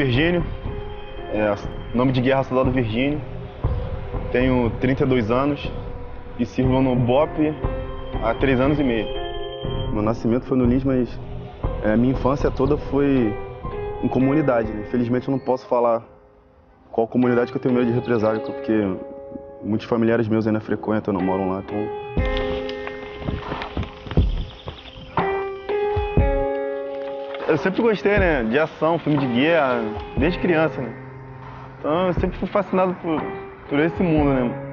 Virgínio, nome de guerra Soldado Virgínio. Tenho 32 anos e sirvo no BOPE há 3 anos e meio. Meu nascimento foi no Lins, mas a minha infância toda foi em comunidade, né? Infelizmente eu não posso falar qual comunidade que eu tenho medo de represália, porque muitos familiares meus ainda frequentam, não moram lá, então... Eu sempre gostei, né, de ação, filme de guerra, desde criança, né? Então eu sempre fui fascinado por esse mundo, né?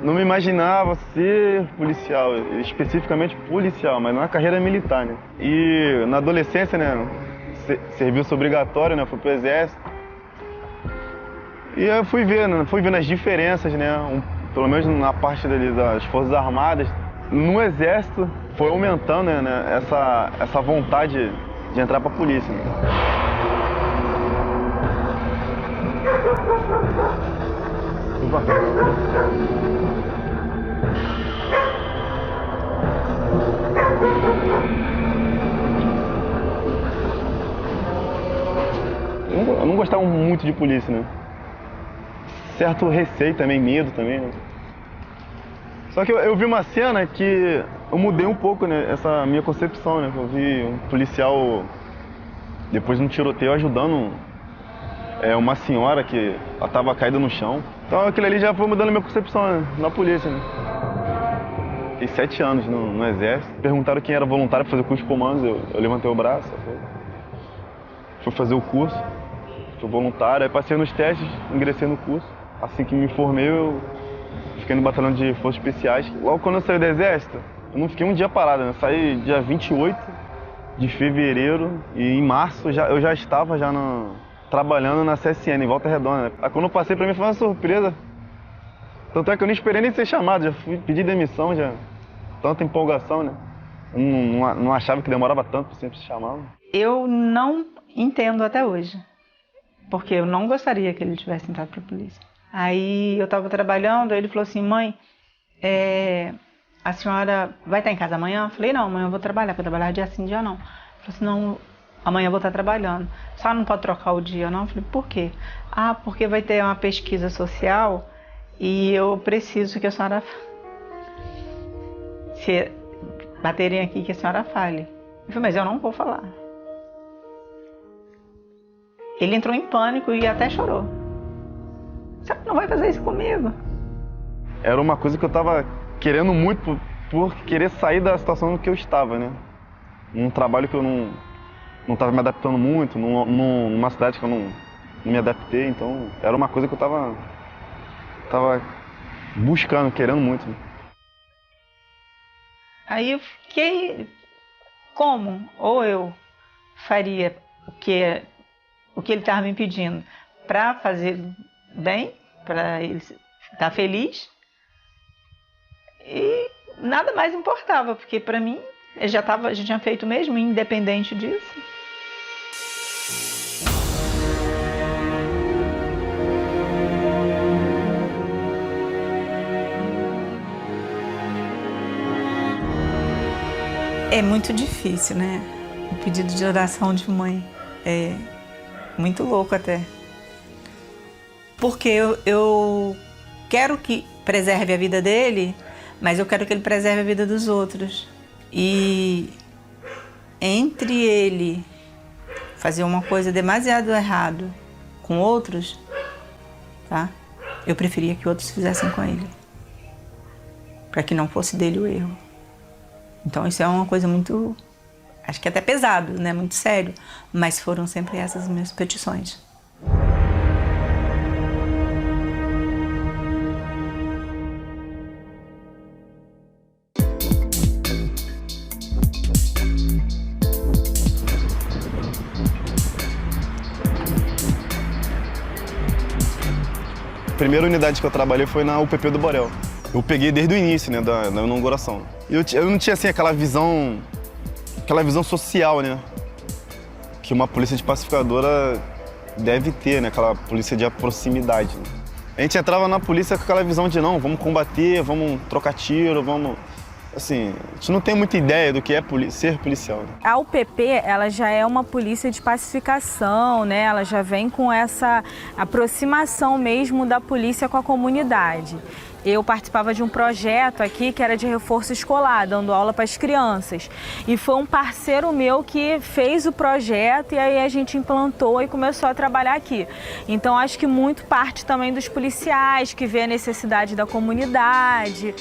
Não me imaginava ser policial, especificamente policial, mas na carreira militar, né? E na adolescência, né, serviço obrigatório, né, fui pro exército. E eu fui vendo as diferenças, né, pelo menos na parte das Forças Armadas. No exército foi aumentando, né, essa vontade de entrar pra polícia. Né? Eu não gostava muito de polícia, né? Certo receio também, medo também, né? Só que eu vi uma cena que eu mudei um pouco, né, essa minha concepção, né? Eu vi um policial, depois de um tiroteio, ajudando uma senhora que ela estava caída no chão. Então aquilo ali já foi mudando a minha concepção, né, na polícia, né? Fiquei 7 anos no exército. Perguntaram quem era voluntário para fazer o curso de comandos, eu levantei o braço. Fui fazer o curso, fui voluntário, aí passei nos testes, ingressei no curso. Assim que me formei, eu fiquei no batalhão de forças especiais. Logo quando eu saí do exército, eu não fiquei um dia parado, né? Eu saí dia 28 de fevereiro e em março eu já estava trabalhando na CSN, em Volta Redonda. Né? Aí quando eu passei, pra mim foi uma surpresa. Tanto é que eu nem esperei nem ser chamado, já fui pedir demissão, já. Tanta empolgação, né? Eu não achava que demorava tanto para sempre se chamar. Eu não entendo até hoje, porque eu não gostaria que ele tivesse entrado pra polícia. Aí eu estava trabalhando, aí ele falou assim, mãe, a senhora vai estar em casa amanhã? Eu falei, não, amanhã eu vou trabalhar, porque eu trabalhar dia sim, dia não. Ele falou assim, não, amanhã eu vou estar trabalhando. A senhora não pode trocar o dia, não? Eu falei, por quê? Ah, porque vai ter uma pesquisa social e eu preciso que a senhora... Se baterem aqui, que a senhora fale. Eu falei, mas eu não vou falar. Ele entrou em pânico e até chorou. Você não vai fazer isso comigo? Era uma coisa que eu estava querendo muito por querer sair da situação que eu estava, né? Um trabalho que eu não estava me adaptando muito, numa cidade que eu não me adaptei, então era uma coisa que eu estava buscando, querendo muito. Né? Aí eu fiquei, como? Ou eu faria o que ele estava me pedindo para fazer bem, para ele estar feliz, e nada mais importava, porque para mim eu já tinha feito mesmo, independente disso. É muito difícil, né? O pedido de oração de mãe é muito louco até. Porque eu quero que preserve a vida dele, mas eu quero que ele preserve a vida dos outros. E entre ele fazer uma coisa demasiado errado com outros, tá? Eu preferia que outros fizessem com ele, para que não fosse dele o erro. Então isso é uma coisa muito, acho que até pesado, né? Muito sério, mas foram sempre essas as minhas petições. A primeira unidade que eu trabalhei foi na UPP do Borel. Eu peguei desde o início, né, da inauguração. Eu não tinha assim aquela visão social, né, que uma polícia de pacificadora deve ter, né, aquela polícia de proximidade. Né? A gente entrava na polícia com aquela visão de não, vamos combater, vamos trocar tiro, vamos assim, a gente não tem muita ideia do que é ser policial. Né? A UPP, ela já é uma polícia de pacificação, né? Ela já vem com essa aproximação mesmo da polícia com a comunidade. Eu participava de um projeto aqui que era de reforço escolar, dando aula para as crianças. E foi um parceiro meu que fez o projeto e aí a gente implantou e começou a trabalhar aqui. Então acho que muito parte também dos policiais, que vê a necessidade da comunidade.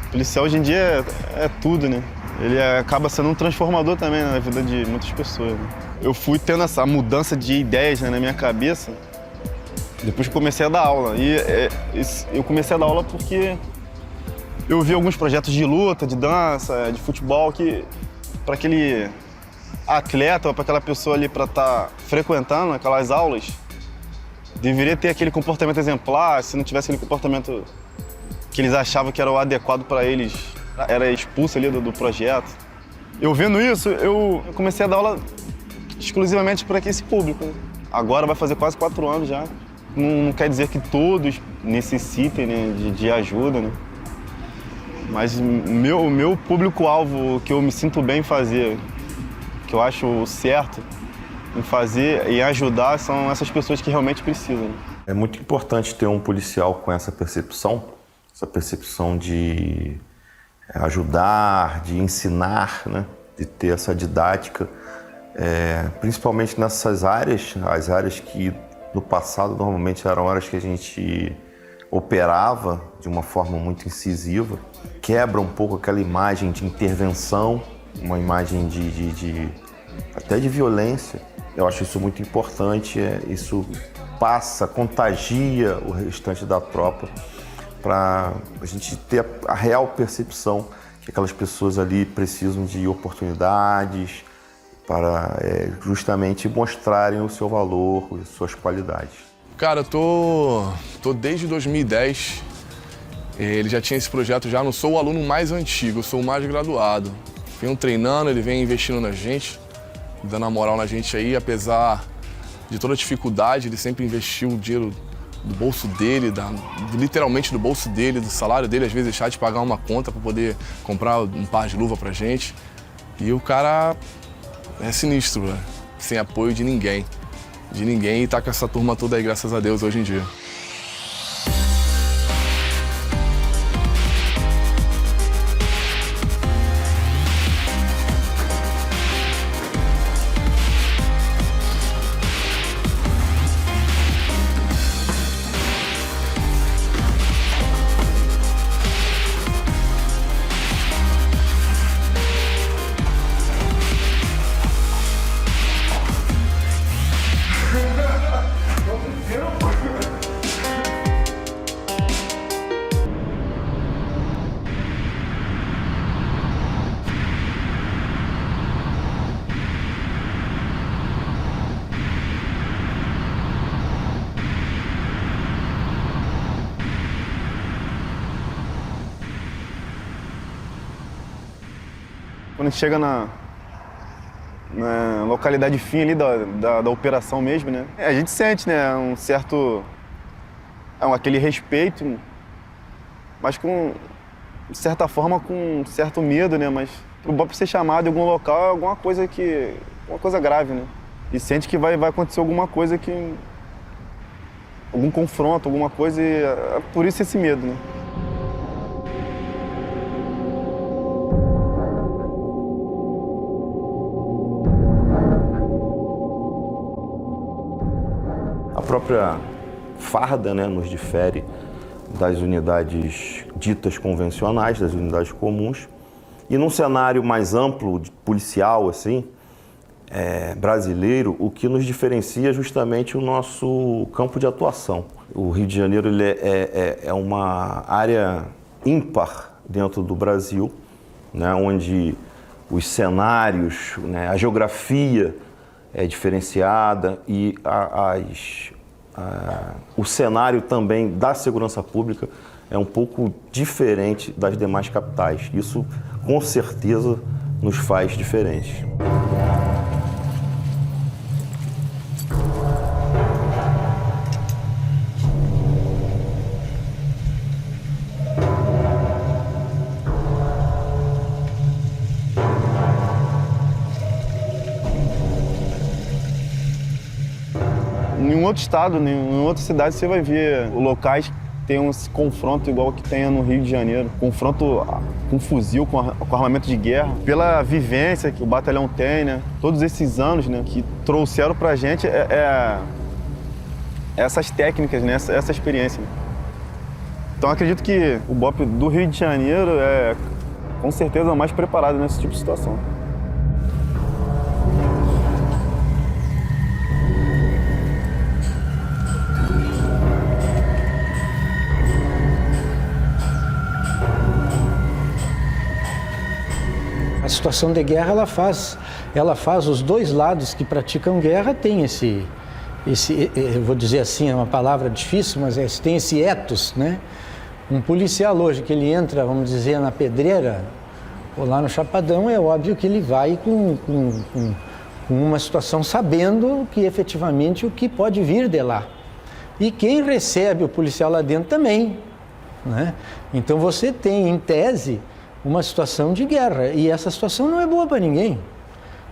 O policial hoje em dia é tudo, né? Ele acaba sendo um transformador também na vida de muitas pessoas. Né? Eu fui tendo essa mudança de ideias, né, na minha cabeça depois que comecei a dar aula. E eu comecei a dar aula porque eu vi alguns projetos de luta, de dança, de futebol, que para aquele atleta, para aquela pessoa ali para estar frequentando aquelas aulas, deveria ter aquele comportamento exemplar. Se não tivesse aquele comportamento que eles achavam que era o adequado para eles, era expulso ali do projeto. Eu vendo isso, eu comecei a dar aula exclusivamente para esse público. Né? Agora vai fazer quase 4 anos já. Não quer dizer que todos necessitem, né, de ajuda, né? Mas o meu público-alvo, que eu me sinto bem em fazer, que eu acho certo em fazer e ajudar, são essas pessoas que realmente precisam. É muito importante ter um policial com essa percepção de ajudar, de ensinar, né? De ter essa didática, principalmente nessas áreas, as áreas que no passado normalmente eram áreas que a gente operava de uma forma muito incisiva, quebra um pouco aquela imagem de intervenção, uma imagem até de violência. Eu acho isso muito importante, isso contagia o restante da tropa, para a gente ter a real percepção que aquelas pessoas ali precisam de oportunidades para justamente mostrarem o seu valor, as suas qualidades. Cara, eu tô desde 2010, ele já tinha esse projeto já, não sou o aluno mais antigo, eu sou o mais graduado. Venho treinando, ele vem investindo na gente, dando a moral na gente aí, apesar de toda a dificuldade, ele sempre investiu o dinheiro do bolso dele, literalmente do bolso dele, do salário dele, às vezes deixar de pagar uma conta para poder comprar um par de luva pra gente. E o cara é sinistro, né? Sem apoio de ninguém, e tá com essa turma toda aí, graças a Deus, hoje em dia. Quando a gente chega na localidade fim ali da operação mesmo, né? A gente sente, né, um certo... aquele respeito, mas de certa forma com um certo medo, né? Mas o Bob ser chamado em algum local é alguma coisa grave, né? E sente que vai acontecer alguma coisa algum confronto, alguma coisa, e é por isso esse medo, né? A própria farda, né, nos difere das unidades ditas convencionais, das unidades comuns. E num cenário mais amplo, policial, assim, brasileiro, o que nos diferencia é justamente o nosso campo de atuação. O Rio de Janeiro ele é uma área ímpar dentro do Brasil, né, onde os cenários, né, a geografia é diferenciada e o cenário também da segurança pública é um pouco diferente das demais capitais. Isso, com certeza, nos faz diferentes. em um outro estado, em outra cidade, você vai ver locais que tem esse confronto igual que tem no Rio de Janeiro. Confronto com fuzil, com armamento de guerra. Pela vivência que o batalhão tem, né? Todos esses anos, né, que trouxeram pra gente essas técnicas, né, essa experiência. Então acredito que o BOPE do Rio de Janeiro é com certeza o mais preparado nesse tipo de situação. A situação de guerra, ela faz os dois lados que praticam guerra, tem esse, eu vou dizer assim, é uma palavra difícil, mas tem esse ethos, né? Um policial hoje que ele entra, vamos dizer, na pedreira ou lá no Chapadão, é óbvio que ele vai com uma situação sabendo que efetivamente o que pode vir de lá. E quem recebe o policial lá dentro também, né? Então você tem, em tese, uma situação de guerra, e essa situação não é boa para ninguém,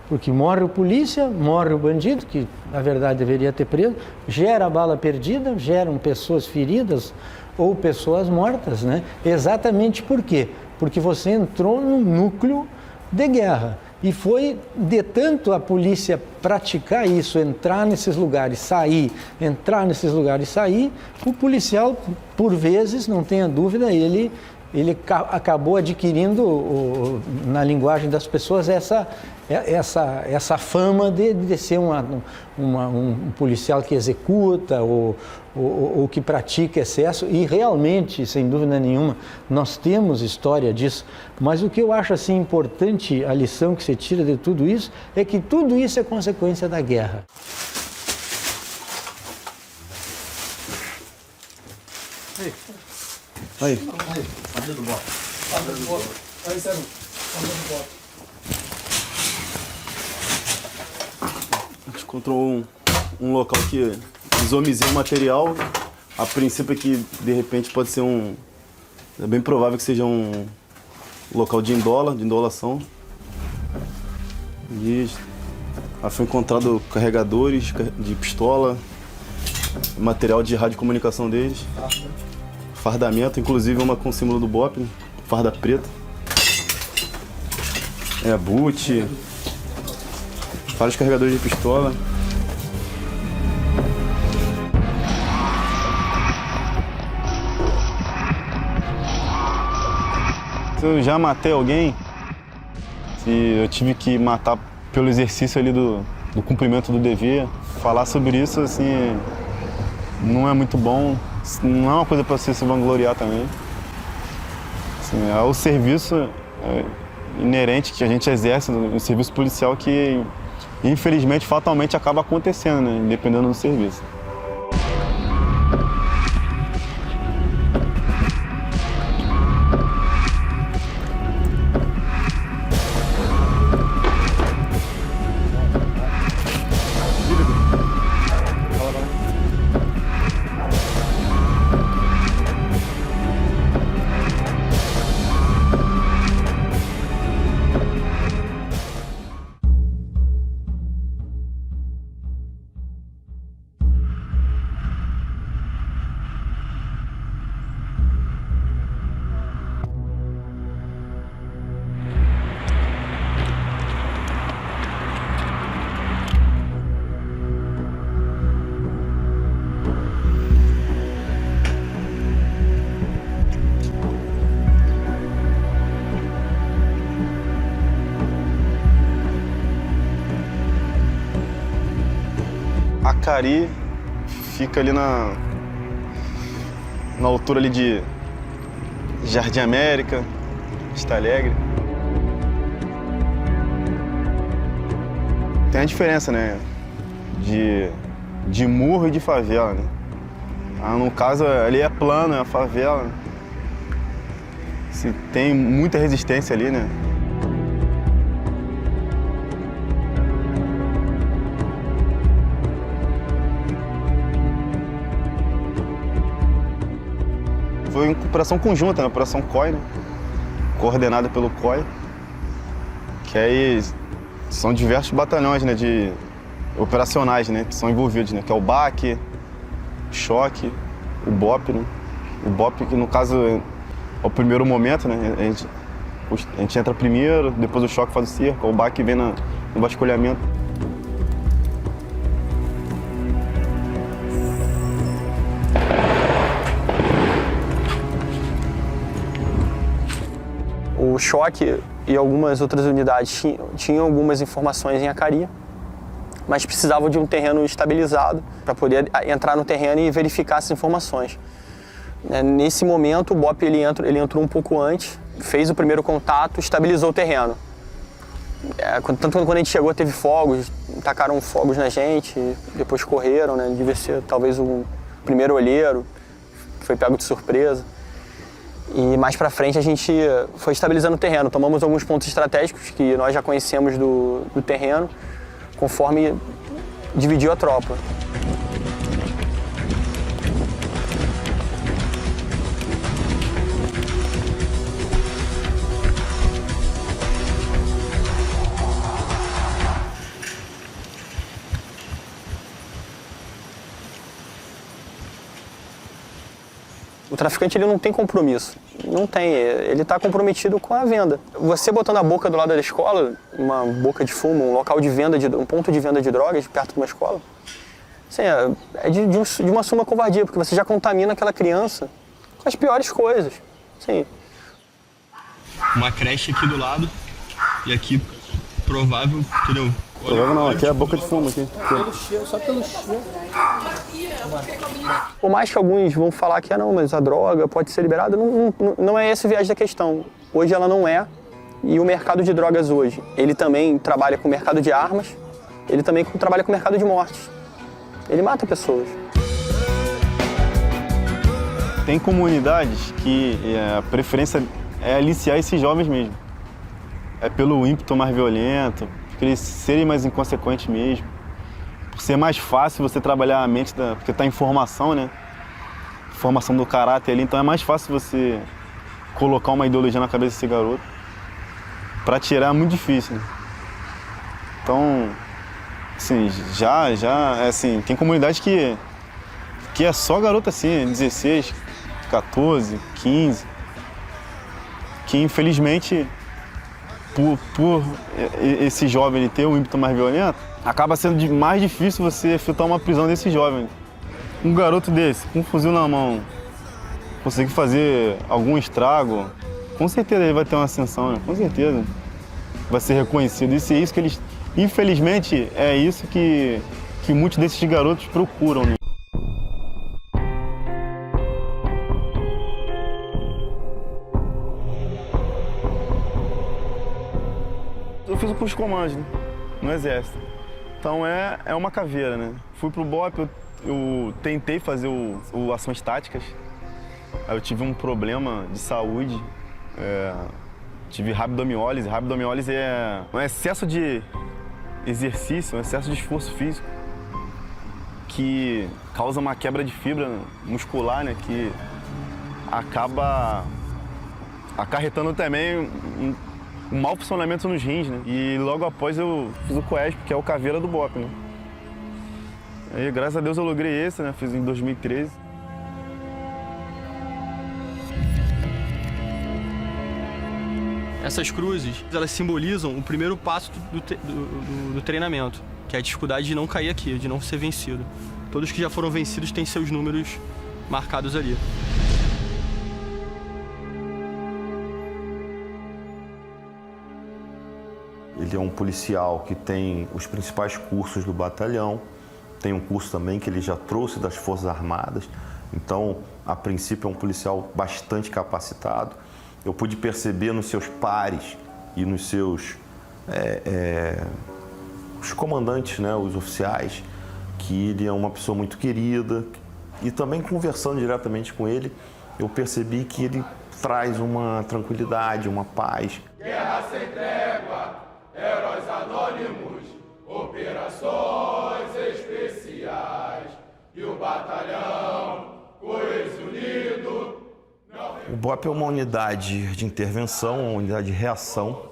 porque morre o polícia, morre o bandido, que na verdade deveria ter preso, gera bala perdida, geram pessoas feridas ou pessoas mortas, né? Exatamente por quê? Porque você entrou num núcleo de guerra. E foi de tanto a polícia praticar isso, entrar nesses lugares, sair, entrar nesses lugares, sair, o policial, por vezes, não tenha dúvida, ele acabou adquirindo, na linguagem das pessoas, essa fama de ser um policial que executa ou que pratica excesso, e realmente, sem dúvida nenhuma, nós temos história disso, mas o que eu acho assim importante, a lição que se tira de tudo isso, é que tudo isso é consequência da guerra. Aí. A gente encontrou um local que desomisei o material. A princípio aqui, de repente, pode ser é bem provável que seja um local de indolação. E foi encontrado carregadores de pistola, material de radiocomunicação deles. Fardamento, inclusive uma com símbolo do BOPE, né? Farda preta. Boot. Vários carregadores de pistola. Se eu já matei alguém, se eu tive que matar pelo exercício ali do cumprimento do dever, falar sobre isso, assim, não é muito bom. Não é uma coisa para você se vangloriar também. Assim, é o serviço inerente que a gente exerce no serviço policial que, infelizmente, fatalmente acaba acontecendo, né? Dependendo do serviço. Acari fica ali na altura ali de Jardim América, Vista Alegre. Tem a diferença, né, de morro e de favela, né? No caso, ali é plano, é a favela. Tem muita resistência ali, né? Foi uma operação conjunta, né? Operação COI, né? Coordenada pelo COI, que aí são diversos batalhões, né? operacionais, né, que são envolvidos, né, que é o BAC, choque, o BOP, né? O BOP, que no caso é o primeiro momento, né? A gente entra primeiro, depois o choque faz o cerco, o BAC vem no vasculhamento. O choque e algumas outras unidades tinham algumas informações em Acari, mas precisavam de um terreno estabilizado para poder entrar no terreno e verificar essas informações. Nesse momento, o BOP ele entrou um pouco antes, fez o primeiro contato, estabilizou o terreno. Tanto quando a gente chegou, teve fogos, tacaram fogos na gente, depois correram, né? Devia ser talvez o primeiro olheiro, foi pego de surpresa. E mais pra frente a gente foi estabilizando o terreno. Tomamos alguns pontos estratégicos que nós já conhecemos do terreno, conforme dividiu a tropa. O traficante ele não tem compromisso, não tem, ele está comprometido com a venda. Você botando a boca do lado da escola, uma boca de fumo, um local de venda, um ponto de venda de drogas perto de uma escola, assim, é de uma suma covardia, porque você já contamina aquela criança com as piores coisas. Assim. Uma creche aqui do lado e aqui provável, entendeu? Provável não, aqui é a boca de fumo. Aqui. Pelo cheiro, só pelo cheiro. Por mais que alguns vão falar que não, mas a droga pode ser liberada, não é esse o viés da questão. Hoje ela não é, e o mercado de drogas hoje, ele também trabalha com o mercado de armas, ele também trabalha com o mercado de mortes. Ele mata pessoas. Tem comunidades que a preferência é aliciar esses jovens mesmo. É pelo ímpeto mais violento, por eles serem mais inconsequentes mesmo. Por ser mais fácil você trabalhar a mente, porque tá em formação, né? Formação do caráter ali, então é mais fácil você colocar uma ideologia na cabeça desse garoto. Pra tirar é muito difícil, né? Então, assim, assim, tem comunidade que é só garoto assim, 16, 14, 15, que infelizmente, por esse jovem ter um ímpeto mais violento, acaba sendo mais difícil você efetuar uma prisão desse jovem. Um garoto desse, com um fuzil na mão, conseguir fazer algum estrago, com certeza ele vai ter uma ascensão, né? Com certeza. Vai ser reconhecido. Isso é isso que eles... Infelizmente, é isso que muitos desses garotos procuram, né? Eu fiz o curso de comando, né? No Exército. Então é uma caveira, né? Fui pro BOP, eu tentei fazer o ações táticas. Aí eu tive um problema de saúde, tive rabdomiólise. Rabdomiólise é um excesso de exercício, um excesso de esforço físico que causa uma quebra de fibra muscular, né? Que acaba acarretando também um mau funcionamento nos rins, né? E logo após eu fiz o COESP, que é o caveira do BOP, né? E graças a Deus eu logrei esse, né? Fiz em 2013. Essas cruzes, elas simbolizam o primeiro passo do treinamento, que é a dificuldade de não cair aqui, de não ser vencido. Todos que já foram vencidos têm seus números marcados ali. Ele é um policial que tem os principais cursos do batalhão, tem um curso também que ele já trouxe das Forças Armadas, então, a princípio, é um policial bastante capacitado. Eu pude perceber nos seus pares e nos seus os comandantes, né, os oficiais, que ele é uma pessoa muito querida. E também conversando diretamente com ele, eu percebi que ele traz uma tranquilidade, uma paz. Guerra sem trégua, heróis anônimos, operações especiais e o batalhão coeso unido. O BOP é uma unidade de intervenção, uma unidade de reação.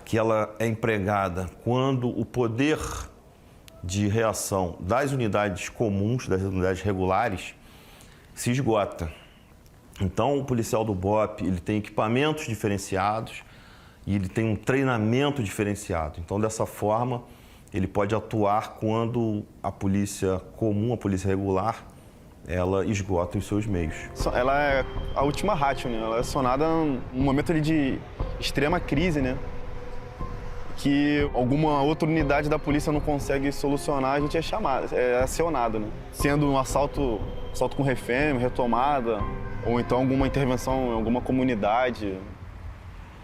que ela é empregada quando o poder de reação das unidades comuns, das unidades regulares, se esgota. Então, o policial do BOP, ele tem equipamentos diferenciados e ele tem um treinamento diferenciado. Então, dessa forma, ele pode atuar quando a polícia comum, a polícia regular, ela esgota os seus meios. Ela é a última ratio, né? Ela é acionada num momento ali de extrema crise, né? Que alguma outra unidade da polícia não consegue solucionar, a gente é acionado, né? Sendo um assalto com refém, retomada, ou então alguma intervenção em alguma comunidade,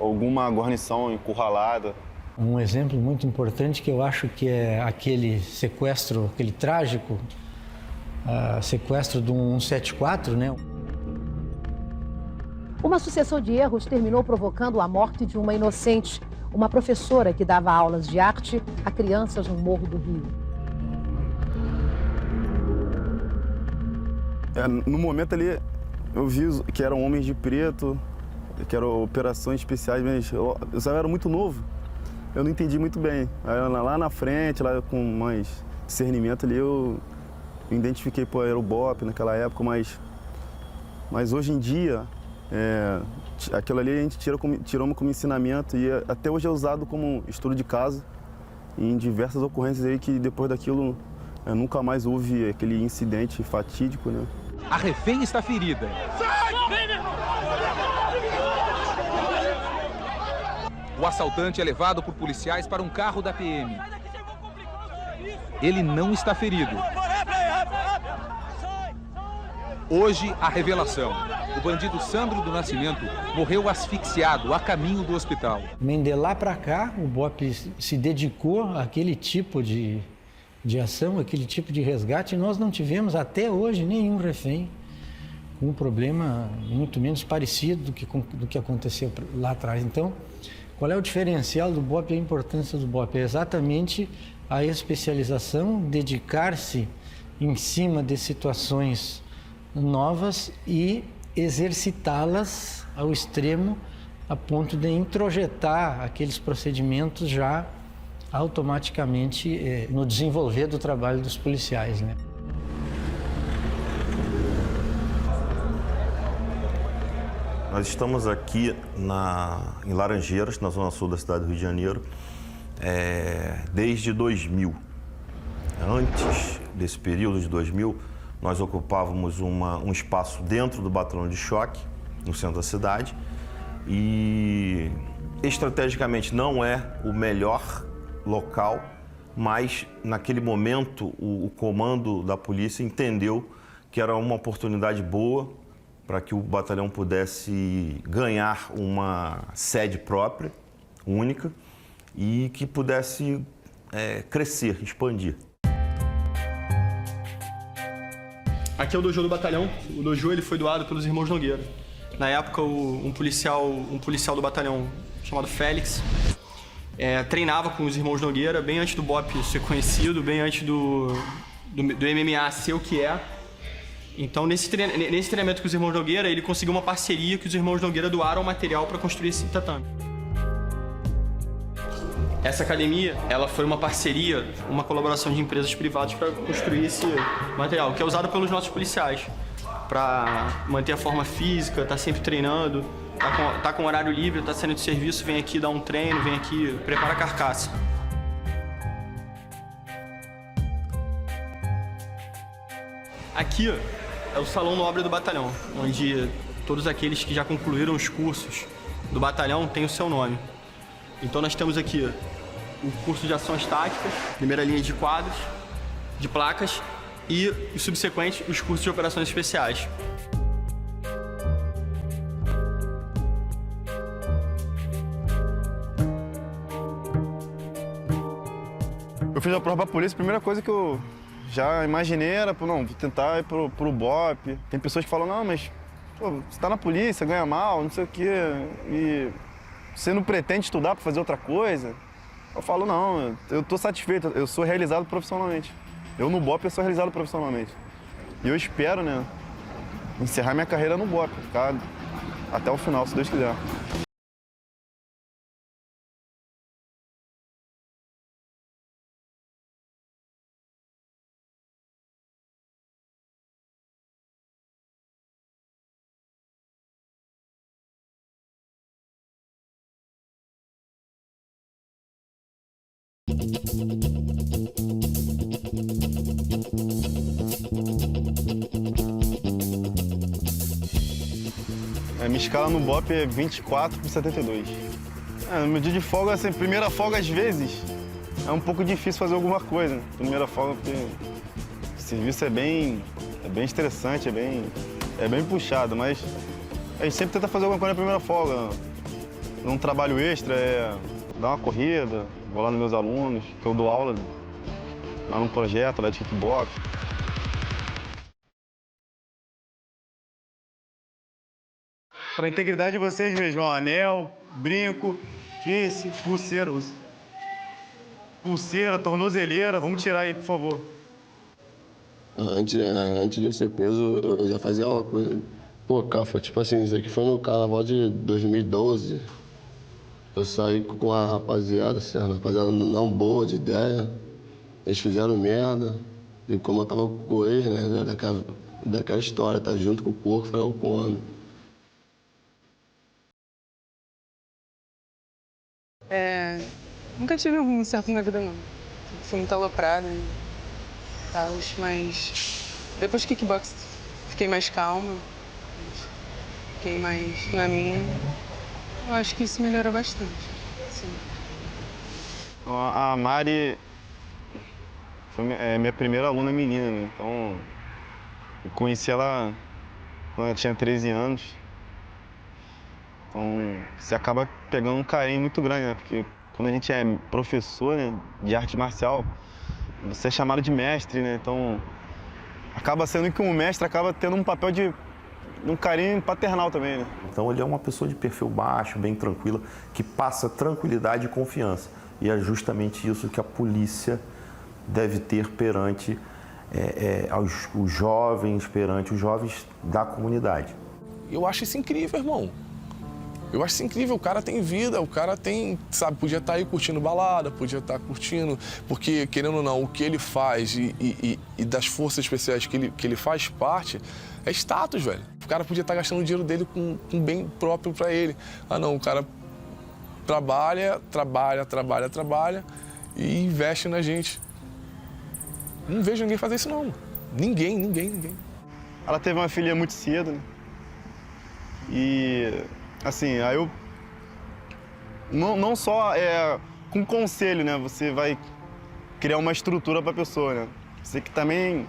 alguma guarnição encurralada. Um exemplo muito importante que eu acho que é aquele sequestro, aquele trágico sequestro do 174, né? Uma sucessão de erros terminou provocando a morte de uma inocente, uma professora que dava aulas de arte a crianças no Morro do Rio. No momento ali, eu vi que eram homens de preto, que eram operações especiais, mas eu era muito novo. Eu não entendi muito bem. Aí, lá na frente, lá com mais discernimento ali, eu identifiquei, pô, era o BOP naquela época, mas hoje em dia, aquilo ali a gente tiramos como ensinamento e até hoje é usado como estudo de caso em diversas ocorrências aí que depois daquilo nunca mais houve aquele incidente fatídico, né? A refém está ferida. O assaltante é levado por policiais para um carro da PM. Ele não está ferido. Hoje, a revelação. O bandido Sandro do Nascimento morreu asfixiado a caminho do hospital. De lá para cá, o BOP se dedicou àquele tipo de ação, aquele tipo de resgate. E nós não tivemos até hoje nenhum refém com um problema muito menos parecido do que aconteceu lá atrás. Então, qual é o diferencial do BOP e a importância do BOP? É exatamente a especialização, dedicar-se em cima de situações novas e exercitá-las ao extremo a ponto de introjetar aqueles procedimentos já automaticamente no desenvolver do trabalho dos policiais, né? Nós estamos aqui em Laranjeiras, na zona sul da cidade do Rio de Janeiro, desde 2000. Antes desse período de 2000, nós ocupávamos um espaço dentro do batalhão de choque, no centro da cidade, e estrategicamente não é o melhor local, mas naquele momento o comando da polícia entendeu que era uma oportunidade boa para que o batalhão pudesse ganhar uma sede própria, única, e que pudesse crescer, expandir. Aqui é o dojo do batalhão. O dojo ele foi doado pelos irmãos Nogueira. Na época, um policial do batalhão chamado Félix treinava com os irmãos Nogueira bem antes do BOP ser conhecido, bem antes do MMA ser o que é. Então, nesse treinamento com os irmãos Nogueira, ele conseguiu uma parceria que os irmãos Nogueira doaram material para construir esse tatame. Essa academia, ela foi uma parceria, uma colaboração de empresas privadas para construir esse material, que é usado pelos nossos policiais, para manter a forma física, tá sempre treinando, tá com horário livre, tá saindo de serviço, vem aqui dar um treino, vem aqui, prepara a carcaça. Aqui é o Salão Nobre do Batalhão, onde todos aqueles que já concluíram os cursos do batalhão têm o seu nome. Então nós temos aqui o curso de ações táticas, primeira linha de quadros, de placas e os subsequentes, os cursos de operações especiais. Eu fiz a prova pra polícia, a primeira coisa que eu já imaginei era, não, vou tentar ir pro BOP. Tem pessoas que falam, não, mas pô, você tá na polícia, ganha mal, não sei o quê, e você não pretende estudar para fazer outra coisa? Eu falo, não, eu tô satisfeito, eu sou realizado profissionalmente. Eu no BOP eu sou realizado profissionalmente. E eu espero, né, encerrar minha carreira no BOP, ficar até o final, se Deus quiser. A minha escala no BOP é 24/72. No meu dia de folga, assim, primeira folga às vezes, é um pouco difícil fazer alguma coisa. Né? Primeira folga, porque o serviço é bem estressante, é bem puxado, mas a gente sempre tenta fazer alguma coisa na primeira folga. Um trabalho extra é dar uma corrida, vou lá nos meus alunos, que eu dou aula lá num projeto lá de kickbox. Para a integridade de vocês mesmo, ó, anel, brinco, piercing, pulseira, tornozeleira, vamos tirar aí, por favor. Antes de eu ser preso, eu já fazia uma coisa. Pô, Cafa, tipo assim, isso aqui foi no carnaval de 2012. Eu saí com a rapaziada, assim, a rapaziada não boa de ideia. Eles fizeram merda. E como eu tava com eles, né, daquela história, tá junto com o porco, foi com o homem. Nunca tive um certo na vida, não. Fui muito aloprada e tal, mas depois do kickbox fiquei mais calma, fiquei mais na minha. Eu acho que isso melhorou bastante, sim. A Mari foi minha primeira aluna menina, né? Então eu conheci ela quando ela tinha 13 anos. Então você acaba pegando um carinho muito grande, né? Porque quando a gente é professor, né, de arte marcial, você é chamado de mestre, né? Então acaba sendo que um mestre acaba tendo um papel de um carinho paternal também, né? Então ele é uma pessoa de perfil baixo, bem tranquila, que passa tranquilidade e confiança. E é justamente isso que a polícia deve ter perante os jovens, perante os jovens da comunidade. Eu acho isso incrível, irmão. Eu acho isso incrível, o cara tem vida, o cara tem, sabe, podia estar aí curtindo balada, podia estar curtindo, porque, querendo ou não, o que ele faz e das forças especiais que ele faz parte é status, velho. O cara podia estar gastando o dinheiro dele com bem próprio pra ele. Ah, não, o cara trabalha e investe na gente. Não vejo ninguém fazer isso, não. Ninguém. Ela teve uma filha muito cedo, né? E assim, aí eu não só com conselho, né? Você vai criar uma estrutura para a pessoa, né? Você que também,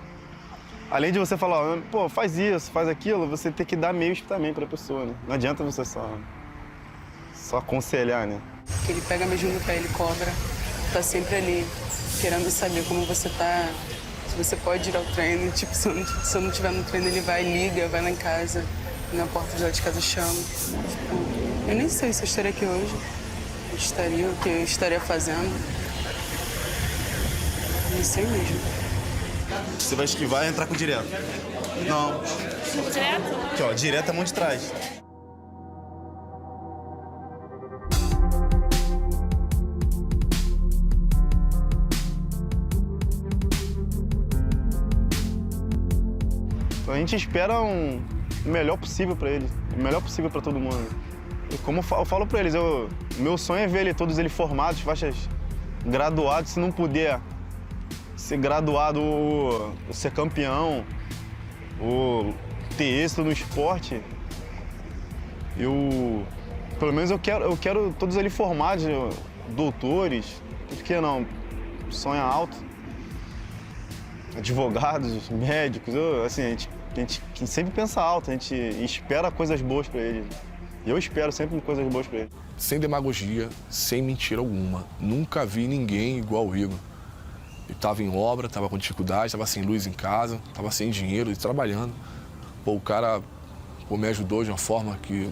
além de você falar, pô, faz isso, faz aquilo, você tem que dar meios também para a pessoa, né? Não adianta você só aconselhar, né? Que ele pega mesmo no pé, ele cobra, tá sempre ali, querendo saber como você tá, se você pode ir ao treino, tipo, se eu não estiver no treino, ele vai, liga, vai lá em casa. Na porta de lá de casa chama. Tipo, eu nem sei se eu estaria aqui hoje. O que eu estaria fazendo. Não sei mesmo. Você vai esquivar e entrar com direto. Não. Direto? Aqui, ó, direto a mão de trás. Então a gente espera o melhor possível para eles, o melhor possível para todo mundo. E como eu falo para eles, meu sonho é ver todos eles formados, faixas graduados, se não puder ser graduado ou ser campeão, ou ter êxito no esporte, pelo menos eu quero todos eles formados, doutores, por que não? Sonho alto, advogados, médicos, assim, a gente sempre pensa alto, a gente espera coisas boas para eles. E eu espero sempre coisas boas para eles. Sem demagogia, sem mentira alguma. Nunca vi ninguém igual o Igor. Ele estava em obra, estava com dificuldade, estava sem luz em casa, estava sem dinheiro e trabalhando. Pô, o cara me ajudou de uma forma que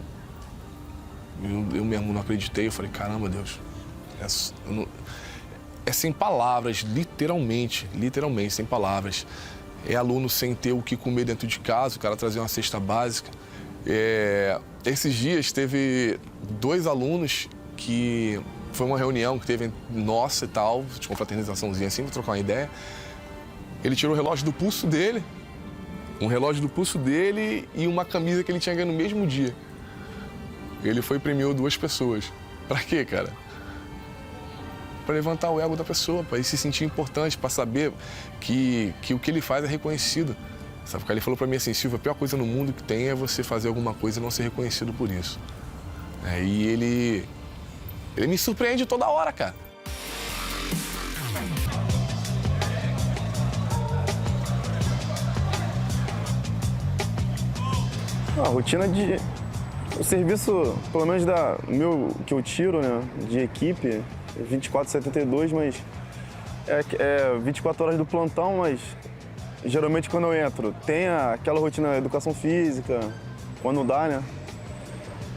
eu mesmo não acreditei. Eu falei, caramba, Deus, é sem palavras, literalmente, sem palavras. É aluno sem ter o que comer dentro de casa, o cara trazia uma cesta básica. Esses dias teve 2 alunos que foi uma reunião que teve nossa e tal, de confraternizaçãozinha assim, pra trocar uma ideia. Ele tirou o relógio do pulso dele, e uma camisa que ele tinha ganho no mesmo dia. Ele foi e premiou 2 pessoas. Pra quê, cara? para levantar o ego da pessoa, para ele se sentir importante, para saber que o que ele faz é reconhecido. Sabe? Porque ele falou para mim assim, Silvio, a pior coisa no mundo que tem é você fazer alguma coisa e não ser reconhecido por isso. E ele me surpreende toda hora, cara. A rotina de... O serviço, pelo menos que eu tiro, né, de equipe, 24/72, mas é 24 horas do plantão, mas geralmente quando eu entro tem aquela rotina de educação física, quando dá, né?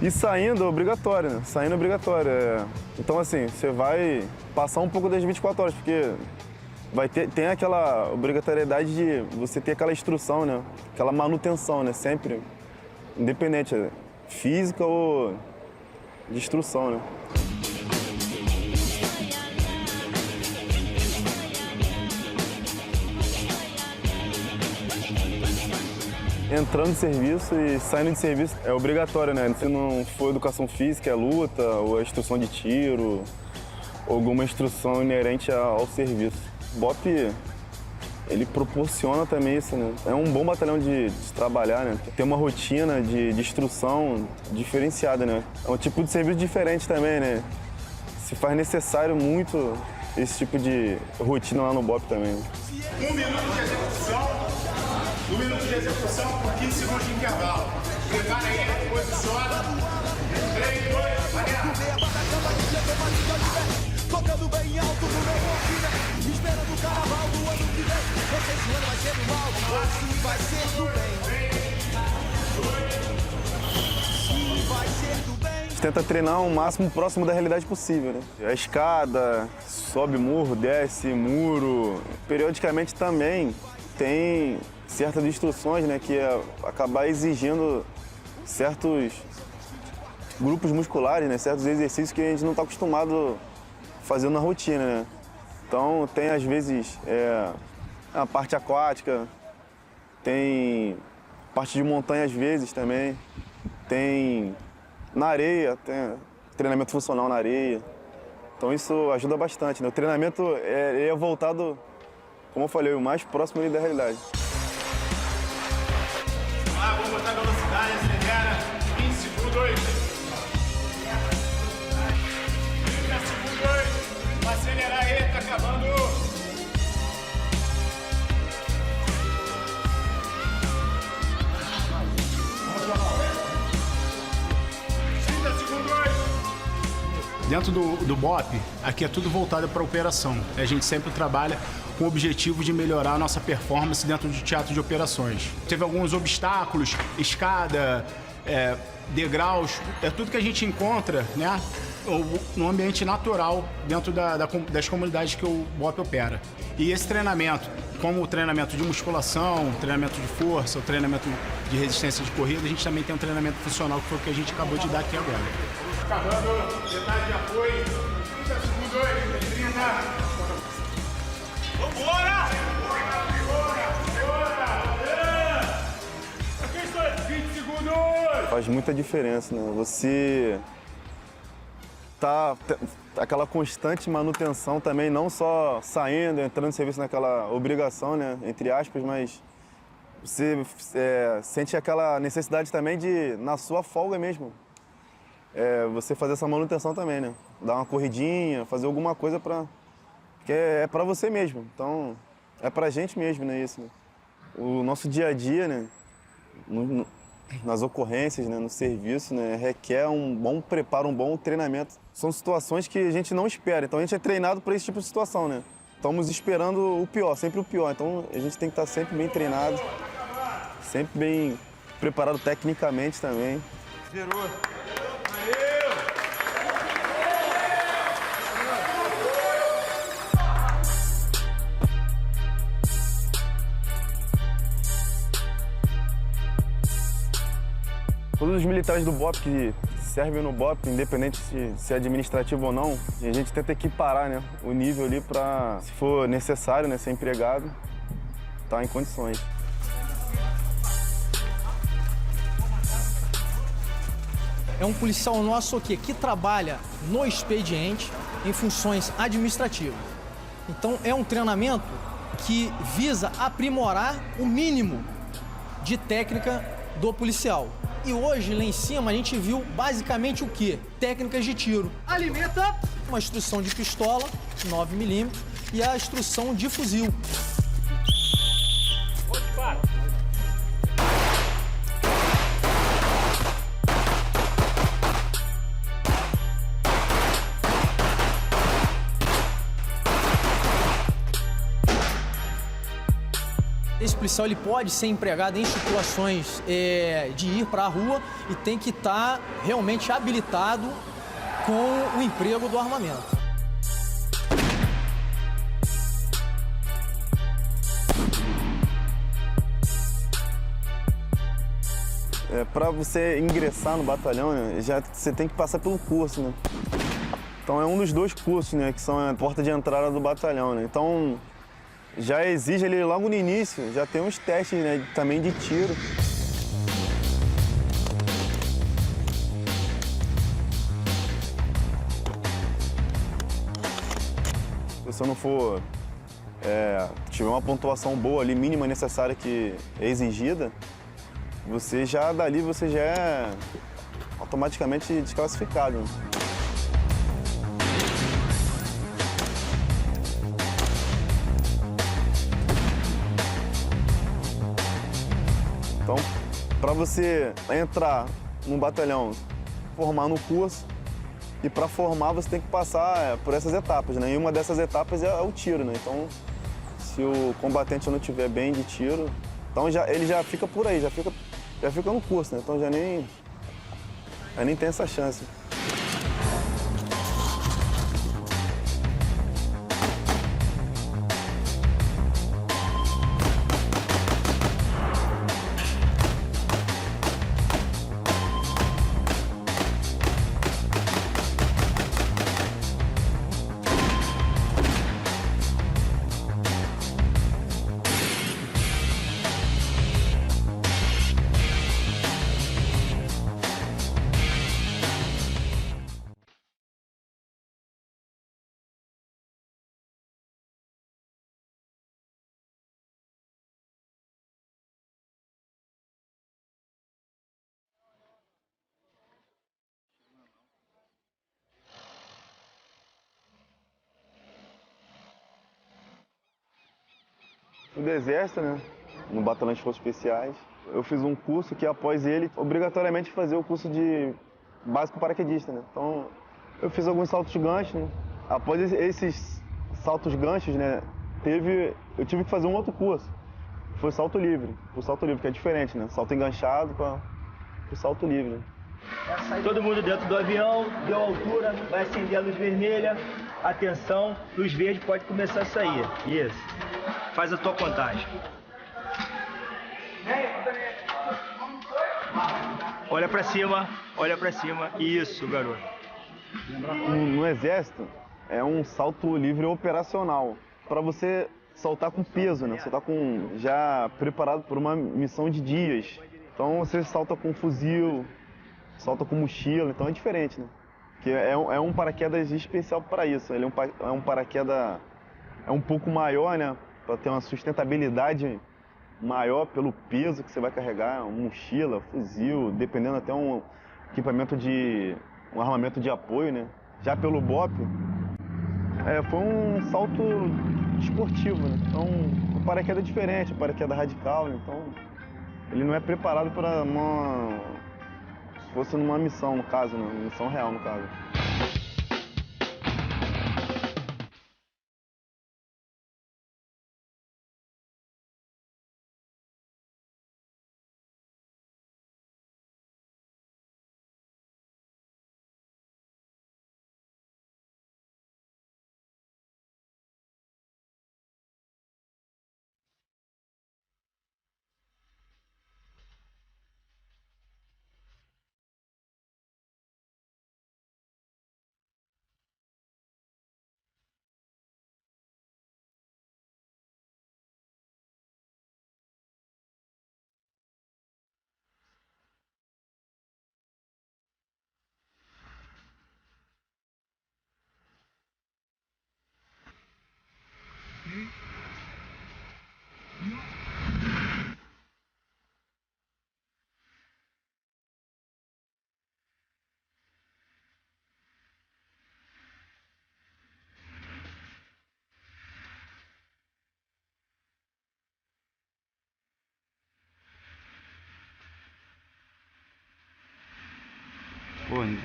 E saindo é obrigatório, né? Saindo é obrigatório. Então, assim, você vai passar um pouco das 24 horas, porque tem aquela obrigatoriedade de você ter aquela instrução, né? Aquela manutenção, né? Sempre, independente, física ou de instrução, né? Entrando de serviço e saindo de serviço é obrigatório, né? Se não for educação física, é luta, ou a instrução de tiro, ou alguma instrução inerente ao serviço. O BOP, ele proporciona também isso, né? É um bom batalhão de trabalhar, né? Tem uma rotina de instrução diferenciada, né? É um tipo de serviço diferente também, né? Se faz necessário muito esse tipo de rotina lá no BOP também. 1 minuto de execução. 1 minuto de execução por 15 segundos de intervalo. Prepara aí, posiciona. 3, 2, valeu! Tocando bem alto no meu ouvido, esperando o carnaval do ano que vem. Não sei se o ano vai ser do mal, ou se vai ser do bem. Se vai ser do bem. A gente tenta treinar o máximo próximo da realidade possível, né? A escada, sobe morro, desce muro. Periodicamente também tem certas instruções, né, que é acabar exigindo certos grupos musculares, né, certos exercícios que a gente não está acostumado a fazer na rotina, né? Então tem às vezes a parte aquática, tem parte de montanha às vezes também, tem na areia, tem treinamento funcional na areia. Então isso ajuda bastante, né? O treinamento é voltado, como eu falei, o mais próximo ali da realidade. Vamos botar a velocidade, acelera. 20 segundos. 30 segundos. Vai acelerar aí, tá acabando. 30 segundos. Dentro do BOP, aqui é tudo voltado para a operação. A gente sempre trabalha com o objetivo de melhorar a nossa performance dentro do teatro de operações. Teve alguns obstáculos, escada, degraus, é tudo que a gente encontra, né, no ambiente natural dentro das comunidades que o BOP opera. E esse treinamento, como o treinamento de musculação, o treinamento de força, o treinamento de resistência de corrida, a gente também tem um treinamento funcional, que foi o que a gente acabou de dar aqui agora. Acabando, detalhe de apoio, 30 segundos, 30. Vambora! Bora! 20 segundos! Faz muita diferença, né? Você tá aquela constante manutenção também, não só saindo, entrando em serviço naquela obrigação, né? Entre aspas, mas você sente aquela necessidade também de, na sua folga mesmo, você fazer essa manutenção também, né? Dar uma corridinha, fazer alguma coisa que é para você mesmo. Então, é pra gente mesmo, né, isso, né? O nosso dia a dia, né, nas ocorrências, né, no serviço, né, requer um bom preparo, um bom treinamento. São situações que a gente não espera, então a gente é treinado para esse tipo de situação, né? Estamos esperando o pior, sempre o pior, então a gente tem que estar sempre bem treinado, sempre bem preparado tecnicamente também. Zerou. Todos os militares do BOP que servem no BOP, independente se é administrativo ou não, a gente tenta equiparar, né, o nível ali para, se for necessário, né, ser empregado, tá em condições. é um policial nosso que trabalha no expediente em funções administrativas. Então é um treinamento que visa aprimorar o mínimo de técnica do policial. E hoje, lá em cima, a gente viu basicamente o quê? Técnicas de tiro. Alimenta uma instrução de pistola, 9mm, e a instrução de fuzil. Esse policial ele pode ser empregado em situações de ir para a rua e tem que estar realmente habilitado com o emprego do armamento. Para você ingressar no batalhão, né, você tem que passar pelo curso, né? Então é um dos 2 cursos, né, que são a porta de entrada do batalhão, né? Então já exige ali logo no início, já tem uns testes, né, também de tiro. Se você não for tiver uma pontuação boa ali, mínima necessária que é exigida, você já dali você já é automaticamente desclassificado, né? Então, para você entrar num batalhão, formar no curso, e para formar você tem que passar por essas etapas, né? E uma dessas etapas é o tiro, né? Então, se o combatente não tiver bem de tiro, então ele já fica por aí, já fica no curso, né? Então já nem tem essa chance. do Exército, né? No Batalhão de Forças Especiais. Eu fiz um curso que, após ele, obrigatoriamente fazer o curso de básico paraquedista, né? Então, eu fiz alguns saltos ganchos, né? Após esses saltos ganchos, né, eu tive que fazer um outro curso. Foi salto livre. O salto livre, que é diferente, né? Salto enganchado para o salto livre. Todo mundo dentro do avião, deu altura, vai acender a luz vermelha. Atenção, luz verde pode começar a sair. Isso. Faz a tua contagem. Olha pra cima, olha pra cima. Isso, garoto. No Exército, é um salto livre operacional. Para você saltar com peso, né? Saltar já preparado por uma missão de dias. Então você salta com fuzil, salta com mochila, então é diferente, né? Que é um paraquedas especial para isso. Ele é um paraquedas um pouco maior, né? Para ter uma sustentabilidade maior pelo peso que você vai carregar, mochila, fuzil, dependendo até um armamento de apoio, né? Já pelo BOP, foi um salto esportivo, né? Então o paraquedas é diferente, o paraquedas radical, né? Então ele não é preparado para se fosse numa missão, no caso, né? Missão real, no caso.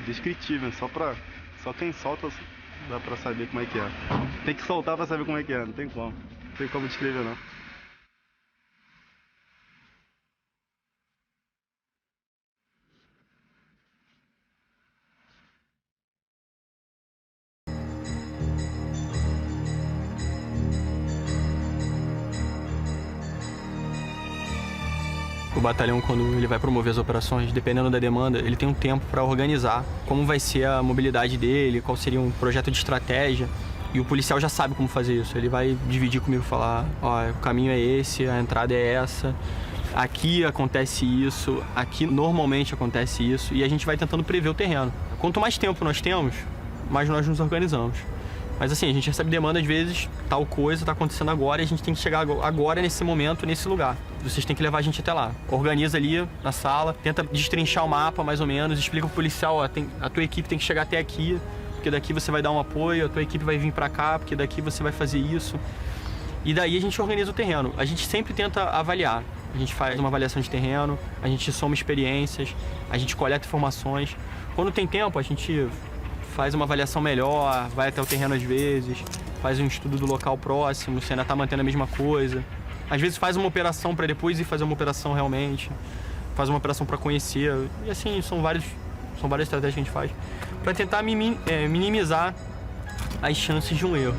descritível, só quem solta dá pra saber como é que é. Tem que soltar pra saber como é que é, não tem como descrever não. O batalhão, quando ele vai promover as operações, dependendo da demanda, ele tem um tempo para organizar como vai ser a mobilidade dele, qual seria um projeto de estratégia. E o policial já sabe como fazer isso. Ele vai dividir comigo e falar, ó, o caminho é esse, a entrada é essa, aqui acontece isso, aqui normalmente acontece isso, e a gente vai tentando prever o terreno. Quanto mais tempo nós temos, mais nós nos organizamos. Mas assim, a gente recebe demanda às vezes, tal coisa está acontecendo agora e a gente tem que chegar agora nesse momento, nesse lugar. Vocês têm que levar a gente até lá. Organiza ali na sala, tenta destrinchar o mapa mais ou menos, explica pro policial, ó, a tua equipe tem que chegar até aqui, porque daqui você vai dar um apoio, a tua equipe vai vir para cá, porque daqui você vai fazer isso. E daí a gente organiza o terreno. A gente sempre tenta avaliar. A gente faz uma avaliação de terreno, a gente soma experiências, a gente coleta informações. Quando tem tempo, a gente faz uma avaliação melhor, vai até o terreno às vezes, faz um estudo do local próximo, se ainda está mantendo a mesma coisa. Às vezes faz uma operação para depois ir fazer uma operação realmente, faz uma operação para conhecer. E assim, são várias estratégias que a gente faz para tentar minimizar as chances de um erro.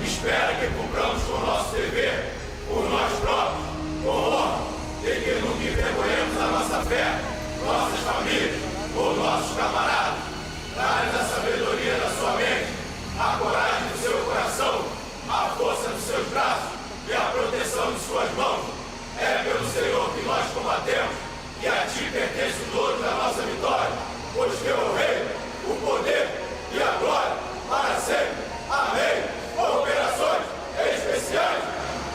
Espera que cumpramos com o nosso dever, por nós próprios, com honra, e que nunca envergonhemos a nossa fé, nossas famílias ou nossos camaradas. Dá-lhes a sabedoria da sua mente, a coragem do seu coração, a força dos seus braços e a proteção de suas mãos. É pelo Senhor que nós combatemos, e a ti pertence o dono da nossa vitória, pois teu é o reino, o poder e a glória para sempre. Amém. Operações especiais.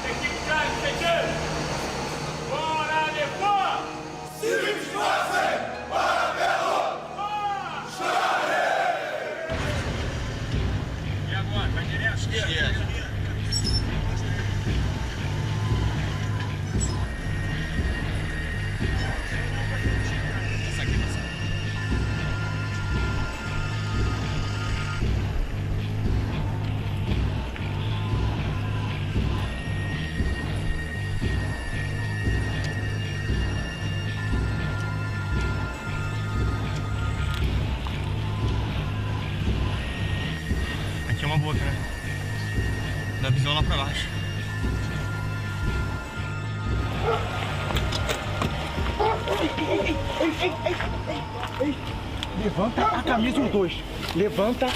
Equipe Crack, pequeno. Bora depois. Civis fazem para Belo. Chare. E agora, vai direto? Esquerda. Aqui é uma boca, né? Dá visão lá pra baixo. Ei. Levanta a camisa os dois. Levanta.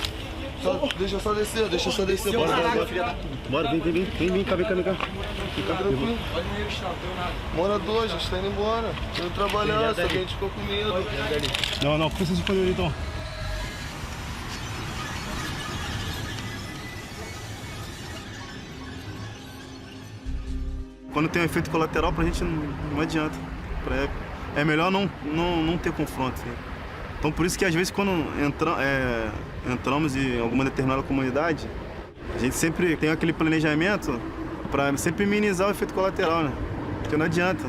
Deixa eu só descer. Bora, vem cá. Fica tranquilo. Bora dois, a gente tá indo embora. Tô indo trabalhar, só que a gente ficou com medo. Não, precisa se escolher então. Quando tem um efeito colateral, pra gente não adianta. É melhor não ter confronto. Né? Então por isso que às vezes quando entramos em alguma determinada comunidade, a gente sempre tem aquele planejamento para sempre minimizar o efeito colateral, né? Porque não adianta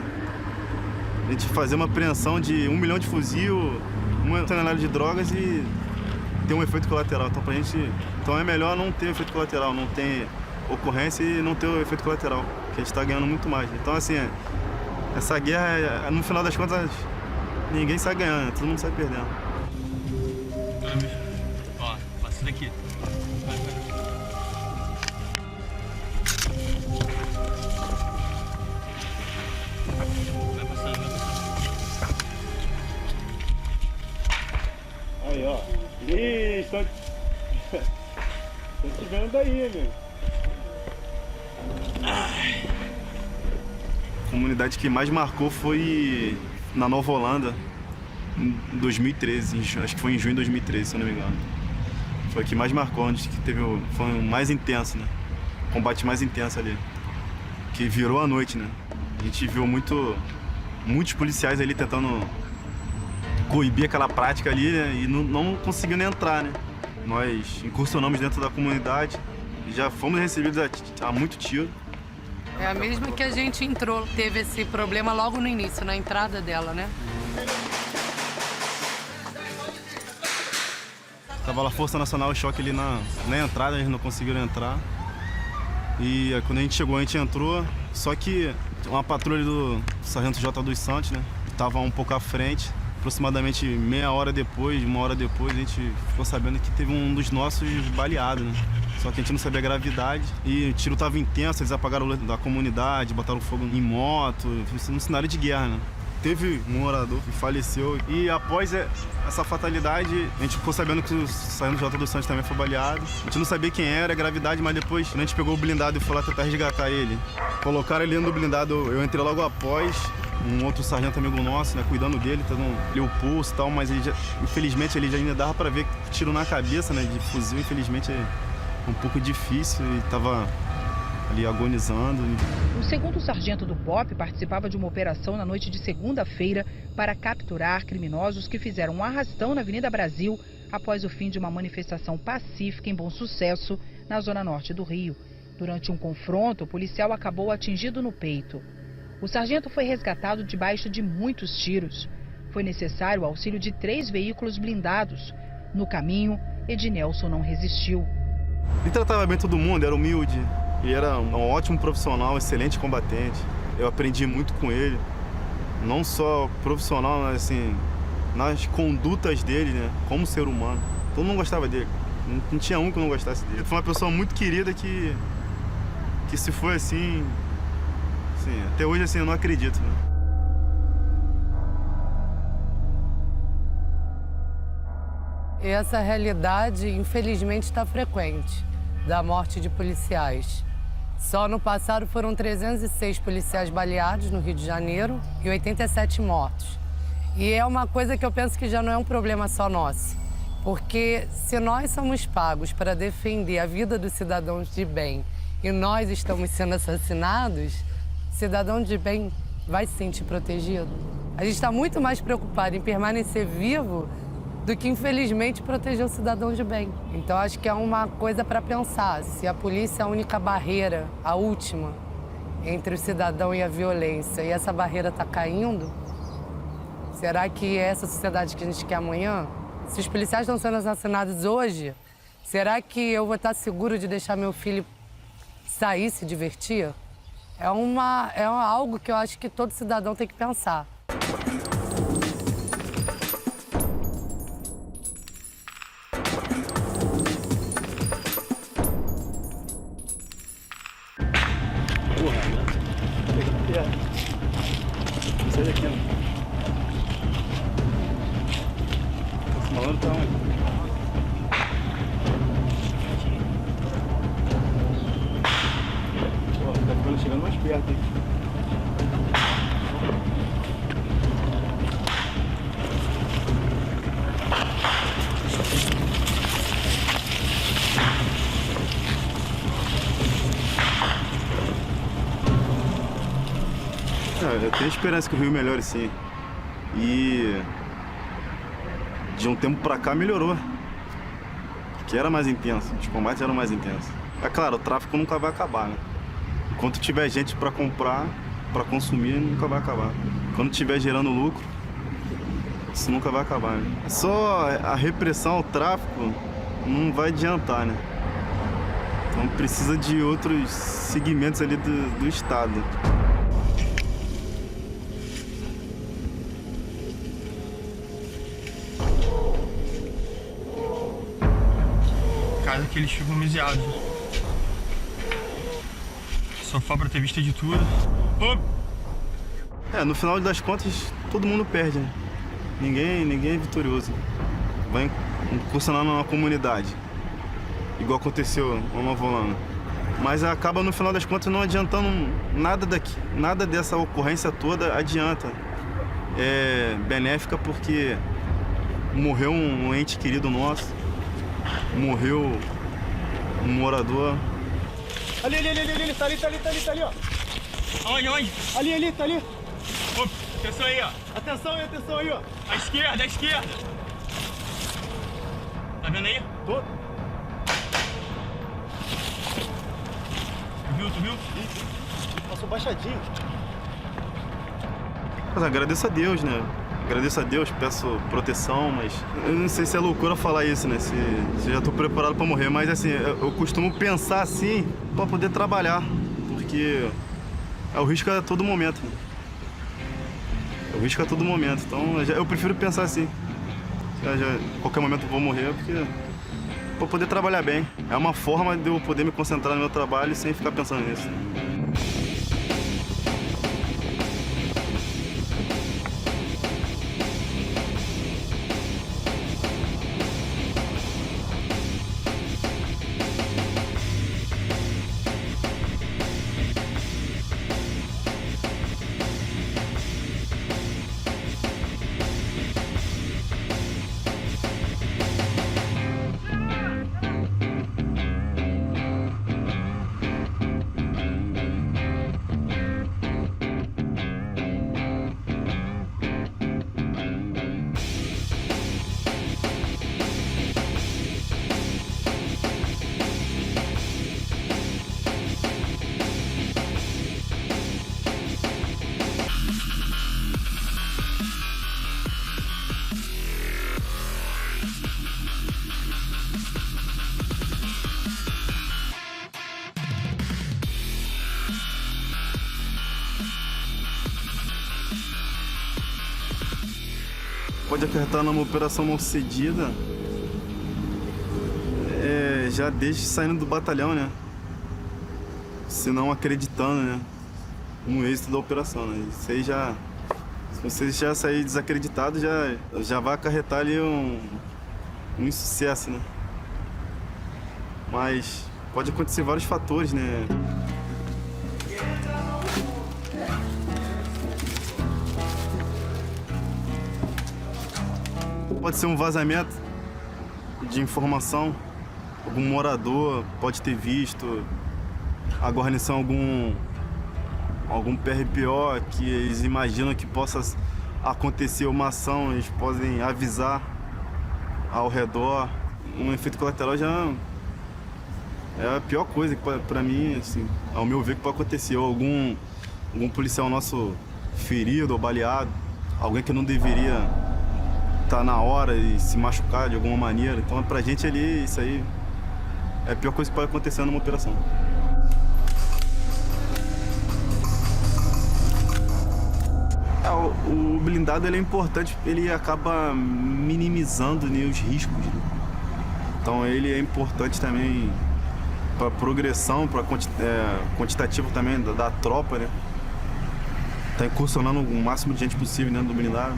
a gente fazer uma apreensão de 1 milhão de fuzil, 1 tonelada de drogas e ter um efeito colateral. Então é melhor não ter efeito colateral, não ter ocorrência e não ter o efeito colateral, que a gente está ganhando muito mais. Então assim, essa guerra, no final das contas, ninguém sai ganhando, todo mundo sai perdendo. Ó, passa daqui. Vai passando. Aí, ó. Estão te vendo daí, amigo. A comunidade que mais marcou foi na Nova Holanda, em 2013, acho que foi em junho de 2013, se eu não me engano. Foi a que mais marcou, onde foi o mais intenso, né? O combate mais intenso ali, que virou a noite, né? A gente viu muitos policiais ali tentando coibir aquela prática ali, né? E não conseguindo entrar, né? Nós incursionamos dentro da comunidade e já fomos recebidos a muito tiro. É a mesma que a gente entrou. Teve esse problema logo no início, na entrada dela, né? Tava lá Força Nacional e choque ali na entrada, eles não conseguiram entrar. E aí, quando a gente chegou, a gente entrou, só que uma patrulha do Sargento J. dos Santos, né, tava um pouco à frente. Aproximadamente meia hora depois, uma hora depois, a gente ficou sabendo que teve um dos nossos baleado, né? Só que a gente não sabia a gravidade e o tiro tava intenso, eles apagaram a luz da comunidade, botaram fogo em moto, um cenário de guerra, né? Teve um morador que faleceu e após essa fatalidade, a gente ficou sabendo que o Sargento J. dos Santos também foi baleado. A gente não sabia quem era, a gravidade, mas depois quando a gente pegou o blindado e foi lá tentar resgatar ele. Colocaram ele dentro do blindado, eu entrei logo após, um outro sargento amigo nosso, né, cuidando dele, dando o pulso e tal, mas infelizmente ele já ainda dava pra ver tiro na cabeça, né, de fuzil, infelizmente é um pouco difícil e tava ali agonizando. O segundo sargento do BOPE participava de uma operação na noite de segunda-feira para capturar criminosos que fizeram um arrastão na Avenida Brasil após o fim de uma manifestação pacífica em Bom Sucesso, na zona norte do Rio. Durante um confronto, o policial acabou atingido no peito. O sargento foi resgatado debaixo de muitos tiros. Foi necessário o auxílio de 3 veículos blindados. No caminho, Ednelson não resistiu. Ele tratava bem todo mundo, era humilde. Ele era um ótimo profissional, excelente combatente. Eu aprendi muito com ele. Não só profissional, mas assim, nas condutas dele, né? Como ser humano. Todo mundo gostava dele. Não tinha um que não gostasse dele. Foi uma pessoa muito querida que se foi assim, até hoje assim, eu não acredito, né? Essa realidade, infelizmente, está frequente, da morte de policiais. Só no passado foram 306 policiais baleados no Rio de Janeiro e 87 mortos. E é uma coisa que eu penso que já não é um problema só nosso. Porque se nós somos pagos para defender a vida dos cidadãos de bem e nós estamos sendo assassinados, o cidadão de bem vai se sentir protegido. A gente está muito mais preocupado em permanecer vivo do que, infelizmente, proteger o cidadão de bem. Então, acho que é uma coisa para pensar. Se a polícia é a única barreira, a última, entre o cidadão e a violência, e essa barreira está caindo, será que é essa sociedade que a gente quer amanhã? Se os policiais estão sendo assassinados hoje, será que eu vou estar seguro de deixar meu filho sair, se divertir? É algo que eu acho que todo cidadão tem que pensar. Sai daqui, né? Esse malandro tá onde? Pô, tá chegando mais perto, hein? Eu tenho esperança que o Rio melhore, sim. E de um tempo pra cá melhorou. Que era mais intenso, os combates eram mais intensos. É claro, o tráfico nunca vai acabar, né? Enquanto tiver gente pra comprar, pra consumir, nunca vai acabar. Quando tiver gerando lucro, isso nunca vai acabar, né? Só a repressão ao tráfico não vai adiantar, né? Então precisa de outros segmentos ali do Estado. Casa que eles ficam miseados. Sofá pra ter vista de tudo. No final das contas, todo mundo perde, né? Ninguém é vitorioso. Vai incursionar numa comunidade, igual aconteceu no Nova Holanda. Mas acaba, no final das contas, não adiantando nada daqui. Nada dessa ocorrência toda adianta. É benéfica porque morreu um ente querido nosso. Morreu um morador. Ali, tá ali, ó. Onde? Ali, tá ali. Opa, atenção aí, ó. Atenção aí, ó. À esquerda. Tá vendo aí? Tô. Tu viu? Passou baixadinho. Mas agradeço a Deus, né? Agradeço a Deus, peço proteção, mas eu não sei se é loucura falar isso, né? Se já tô preparado pra morrer, mas assim, eu costumo pensar assim pra poder trabalhar, porque o risco é a todo momento, né? O risco é a todo momento, então eu prefiro pensar assim. Qualquer momento eu vou morrer, porque pra poder trabalhar bem. É uma forma de eu poder me concentrar no meu trabalho sem ficar pensando nisso. Pode acarretar numa operação mal sucedida, já desde saindo do batalhão, né? Se não acreditando, né? No êxito da operação, né? Isso aí já... Se você já sair desacreditado, já vai acarretar ali um insucesso, né? Mas pode acontecer vários fatores, né? Pode ser um vazamento de informação, algum morador pode ter visto a guarnição, algum PRPO que eles imaginam que possa acontecer uma ação, eles podem avisar ao redor. Um efeito colateral já é a pior coisa que para mim, assim, ao meu ver, que pode acontecer. Ou algum policial nosso ferido ou baleado, alguém que não deveria tá na hora e se machucar de alguma maneira. Então, pra gente ali, isso aí é a pior coisa que pode acontecer numa operação. O blindado ele é importante, ele acaba minimizando, né, os riscos, né? Então, ele é importante também para progressão, para quantitativo também da tropa, né? Tá incursionando o máximo de gente possível dentro do blindado.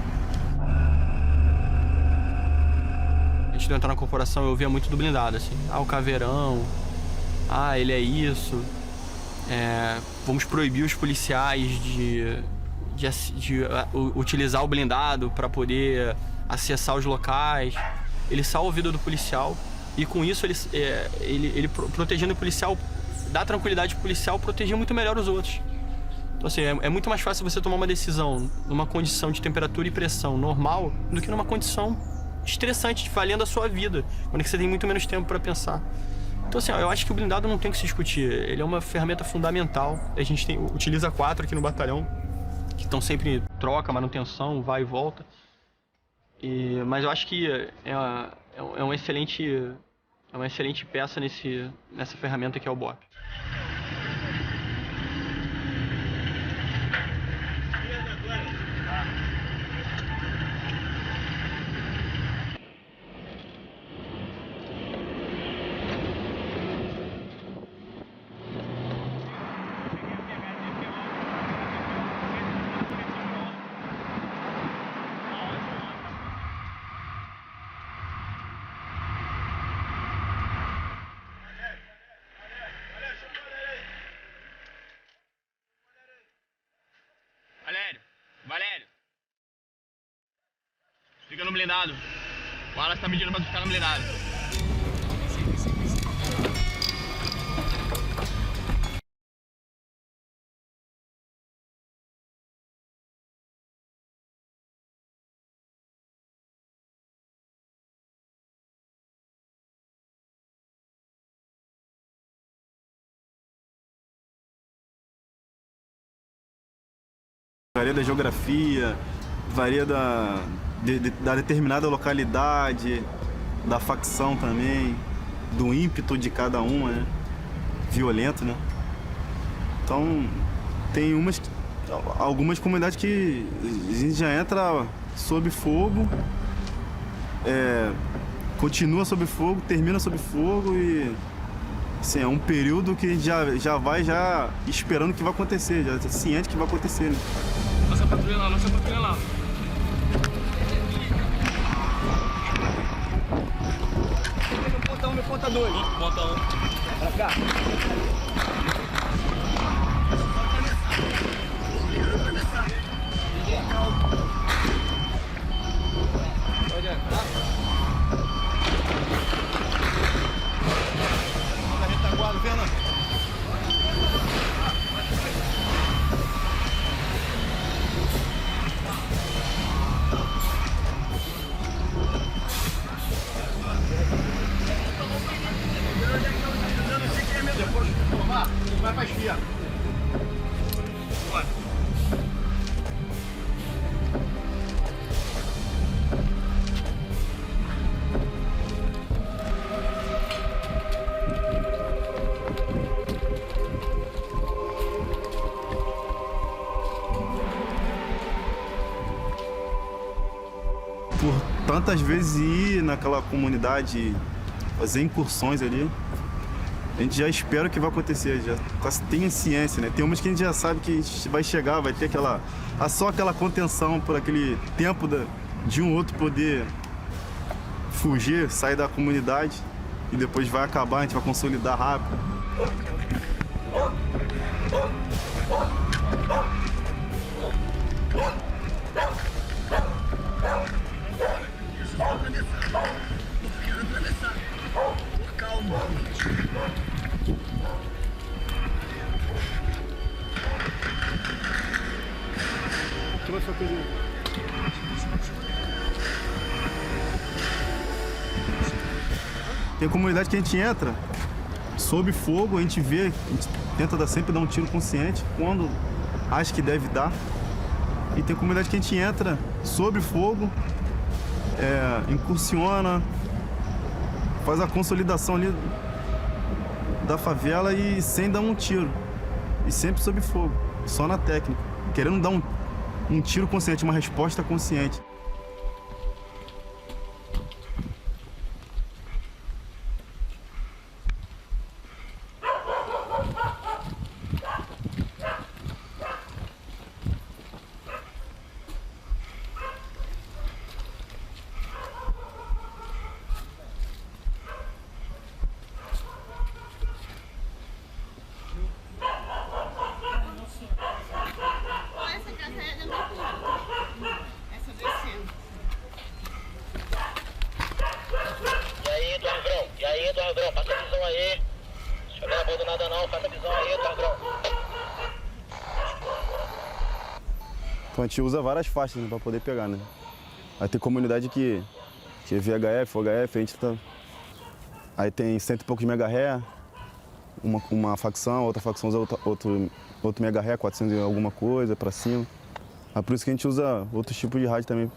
Antes de eu entrar na corporação, eu ouvia muito do blindado, assim. O caveirão. Ele é isso. Vamos proibir os policiais de utilizar o blindado para poder acessar os locais. Ele salva a vida do policial e com isso ele protegendo o policial, dá tranquilidade pro policial, proteger muito melhor os outros. Então assim, é muito mais fácil você tomar uma decisão numa condição de temperatura e pressão normal do que numa condição estressante, valendo a sua vida, quando você tem muito menos tempo para pensar. Então assim, eu acho que o blindado não tem que se discutir, ele é uma ferramenta fundamental. A gente utiliza 4 aqui no batalhão, que estão sempre em troca, manutenção, vai e volta. Mas eu acho que é uma excelente peça nessa ferramenta que é o BOP. Valério, fica no blindado. O Alas tá pedindo pra tu ficar no blindado. Varia da geografia, varia da determinada localidade, da facção também, do ímpeto de cada uma, né? Violento, né? Então, tem algumas comunidades que a gente já entra sob fogo, continua sob fogo, termina sob fogo e assim, é um período que já vai esperando o que vai acontecer, já ciente que vai acontecer, né? Nossa patrulha lá, nossa patrulha lá. Ponta 1, meu ponta 2. Ponta 1. Pra cá. Pode entrar. Na retaguarda, Fernando. Depois de formar, vai pra esquerda. Bora. Por tantas vezes ir naquela comunidade, fazer incursões ali, a gente já espera o que vai acontecer, já tem a ciência, né? Tem umas que a gente já sabe que a gente vai chegar, vai ter só aquela contenção por aquele tempo de um outro poder fugir, sair da comunidade e depois vai acabar, a gente vai consolidar rápido. Tem comunidade que a gente entra sob fogo, a gente vê, a gente tenta sempre dar um tiro consciente quando acha que deve dar. E tem comunidade que a gente entra sob fogo, incursiona, faz a consolidação ali da favela e sem dar um tiro. E sempre sob fogo, só na técnica, querendo dar um tiro consciente, uma resposta consciente. Então a gente usa várias faixas, né, para poder pegar, né? Aí tem comunidade que é VHF, OHF, a gente tá... Aí tem 100 e poucos megarré, uma facção, outra facção usa outro megarré, 400 e alguma coisa para cima. É por isso que a gente usa outros tipos de rádio também,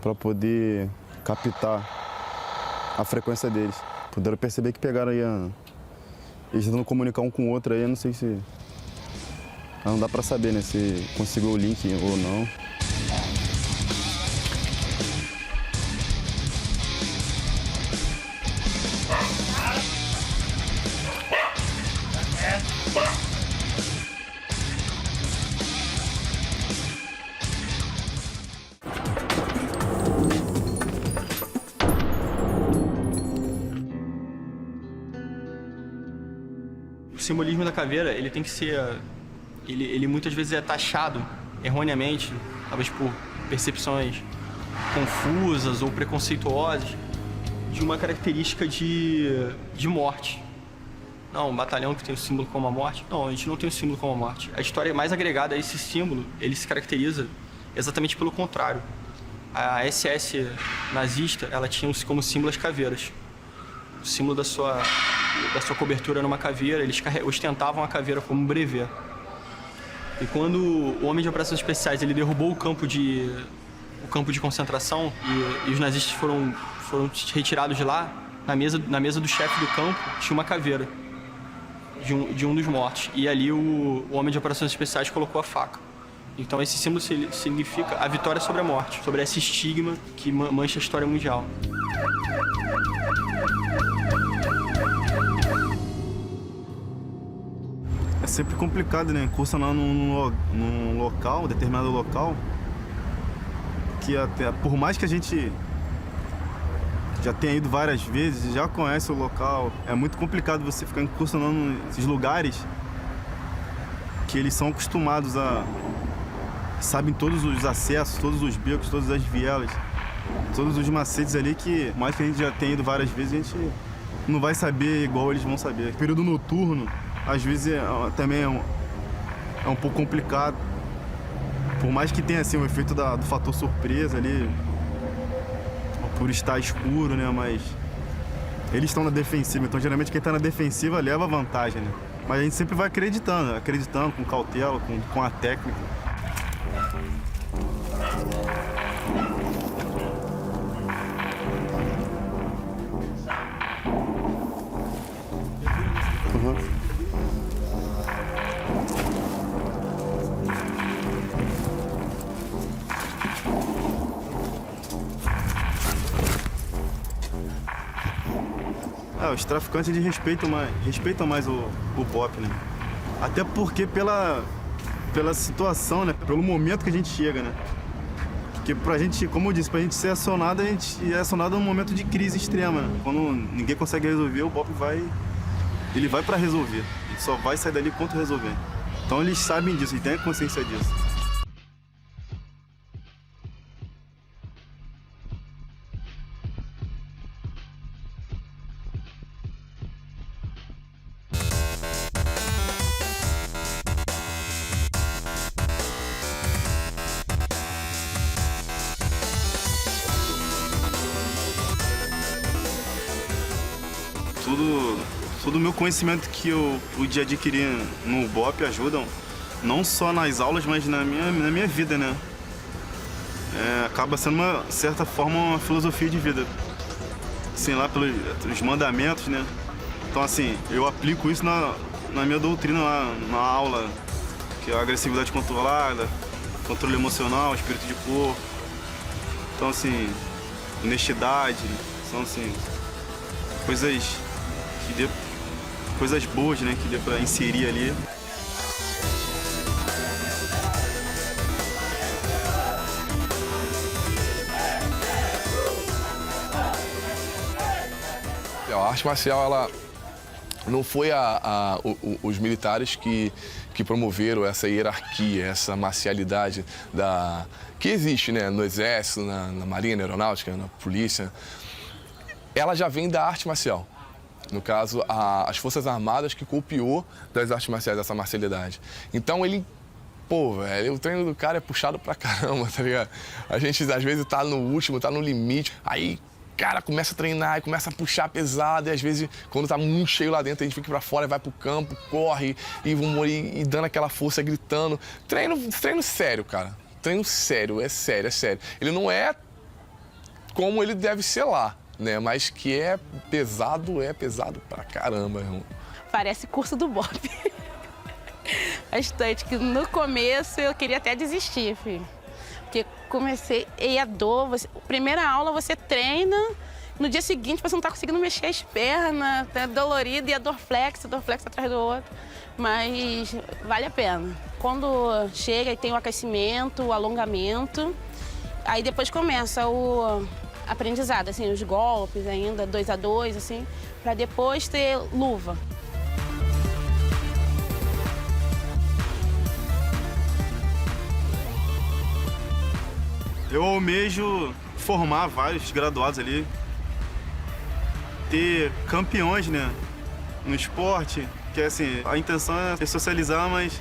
para poder captar a frequência deles. Puderam perceber que pegaram aí eles tentando comunicar um com o outro aí, eu não sei se... Não dá pra saber, né, se conseguiu o link ou não. O simbolismo da caveira, ele tem que ser... Ele muitas vezes é taxado erroneamente, talvez por percepções confusas ou preconceituosas, de uma característica de morte. Não, um batalhão que tem o símbolo como a morte. Não, a gente não tem o símbolo como a morte. A história mais agregada a esse símbolo, ele se caracteriza exatamente pelo contrário. A SS nazista, ela tinha como símbolo as caveiras. O símbolo da sua cobertura numa caveira, eles ostentavam a caveira como um brevet. E quando o homem de operações especiais ele derrubou o campo de concentração e os nazistas foram retirados de lá, na mesa do chefe do campo tinha uma caveira de um dos mortos. E ali o homem de operações especiais colocou a faca. Então esse símbolo significa a vitória sobre a morte, sobre esse estigma que mancha a história mundial. É sempre complicado, né? Cursionar num local, determinado local, que até, por mais que a gente já tenha ido várias vezes, já conhece o local, é muito complicado você ficar incursionando nesses lugares que eles são acostumados a... sabem todos os acessos, todos os becos, todas as vielas, todos os macetes ali que, mais que a gente já tenha ido várias vezes, a gente não vai saber igual eles vão saber. Período noturno, às vezes, também é um pouco complicado. Por mais que tenha assim, o efeito do fator surpresa ali, por estar escuro, né? Mas eles estão na defensiva, então geralmente quem está na defensiva leva vantagem, né? Mas a gente sempre vai acreditando com cautela, com a técnica. Os traficantes eles respeitam mais o BOPE, né? Até porque pela situação, né? Pelo momento que a gente chega, né? Porque pra gente, como eu disse, pra gente ser acionado, a gente é acionado num momento de crise extrema, né? Quando ninguém consegue resolver, o BOPE vai pra resolver. Ele só vai sair dali quanto resolver. Então eles sabem disso, eles têm a consciência disso. Todo o meu conhecimento que eu pude adquirir no BOPE ajudam, não só nas aulas, mas na minha vida, né? Acaba sendo, uma certa forma, uma filosofia de vida. Assim, lá pelos mandamentos, né? Então, assim, eu aplico isso na minha doutrina lá, na aula, que é a agressividade controlada, controle emocional, espírito de corpo. Então, assim, honestidade, são, assim, coisas boas, né, que dê pra inserir ali. A arte marcial, ela não foi os militares que promoveram essa hierarquia, essa marcialidade que existe, né, no Exército, na Marinha, na Aeronáutica, na Polícia. Ela já vem da arte marcial. No caso, as Forças Armadas que copiou das artes marciais essa marcialidade. Então velho, o treino do cara é puxado pra caramba, tá ligado? A gente às vezes tá no último, tá no limite, aí cara começa a treinar e começa a puxar pesado, e às vezes quando tá muito cheio lá dentro a gente fica pra fora, vai pro campo, corre e dando aquela força, gritando. Treino sério, cara. Treino sério, é sério. Ele não é como ele deve ser lá, né? Mas que é pesado pra caramba, irmão. Parece curso do BOPE. Bastante, que no começo eu queria até desistir, filho. Porque comecei, e a dor, primeira aula você treina, no dia seguinte você não tá conseguindo mexer as pernas, tá dolorido, e a dor flex atrás do outro. Mas vale a pena. Quando chega e tem o aquecimento, o alongamento, aí depois começa o aprendizado, assim, os golpes ainda, 2 a 2, assim, para depois ter luva. Eu almejo formar vários graduados ali, ter campeões, né, no esporte, que é assim, a intenção é socializar, mas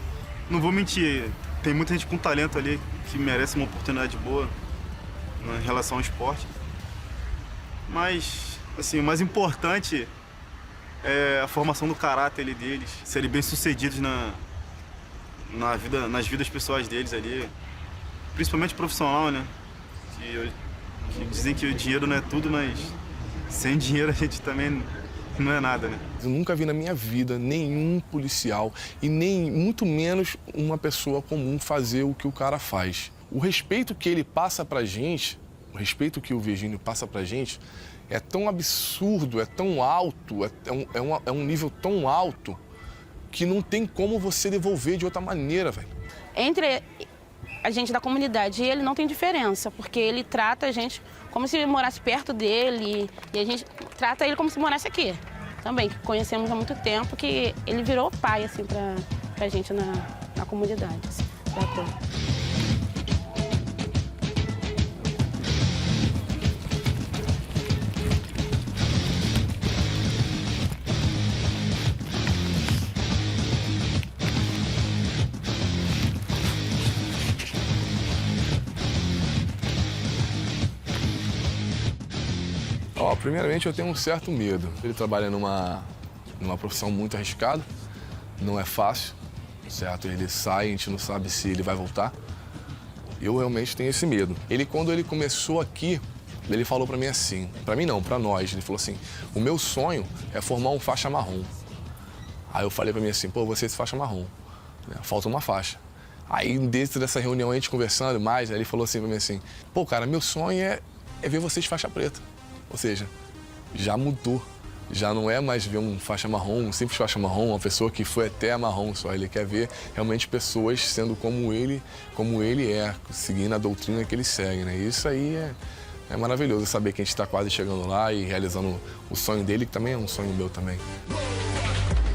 não vou mentir, tem muita gente com talento ali que merece uma oportunidade boa em relação ao esporte. Mas, assim, o mais importante é a formação do caráter ali deles, serem bem-sucedidos nas vidas pessoais deles ali, principalmente profissional, né? Que dizem que o dinheiro não é tudo, mas sem dinheiro a gente também não é nada, né? Eu nunca vi na minha vida nenhum policial e nem muito menos uma pessoa comum fazer o que o cara faz. O respeito que ele passa pra gente, o respeito que o Virgínio passa pra gente é tão absurdo, é tão alto, é um nível tão alto que não tem como você devolver de outra maneira, velho. Entre a gente da comunidade e ele não tem diferença, porque ele trata a gente como se morasse perto dele e a gente trata ele como se morasse aqui. Também, que conhecemos há muito tempo, que ele virou pai, assim, pra gente na comunidade, assim, da Torre. Primeiramente, eu tenho um certo medo. Ele trabalha numa profissão muito arriscada, não é fácil, certo? Ele sai, a gente não sabe se ele vai voltar. Eu realmente tenho esse medo. Quando ele começou aqui, ele falou pra mim assim, pra mim não, pra nós, ele falou assim, o meu sonho é formar um faixa marrom. Aí eu falei pra mim assim, pô, você é esse faixa marrom, né? Falta uma faixa. Aí dentro dessa reunião, a gente conversando mais, aí ele falou assim pra mim assim, pô, cara, meu sonho é ver vocês faixa preta. Ou seja, já mudou. Já não é mais ver um faixa marrom, um simples faixa marrom, uma pessoa que foi até marrom só. Ele quer ver realmente pessoas sendo como ele é, seguindo a doutrina que ele segue, né? Isso aí é maravilhoso, saber que a gente está quase chegando lá e realizando o sonho dele, que também é um sonho meu também.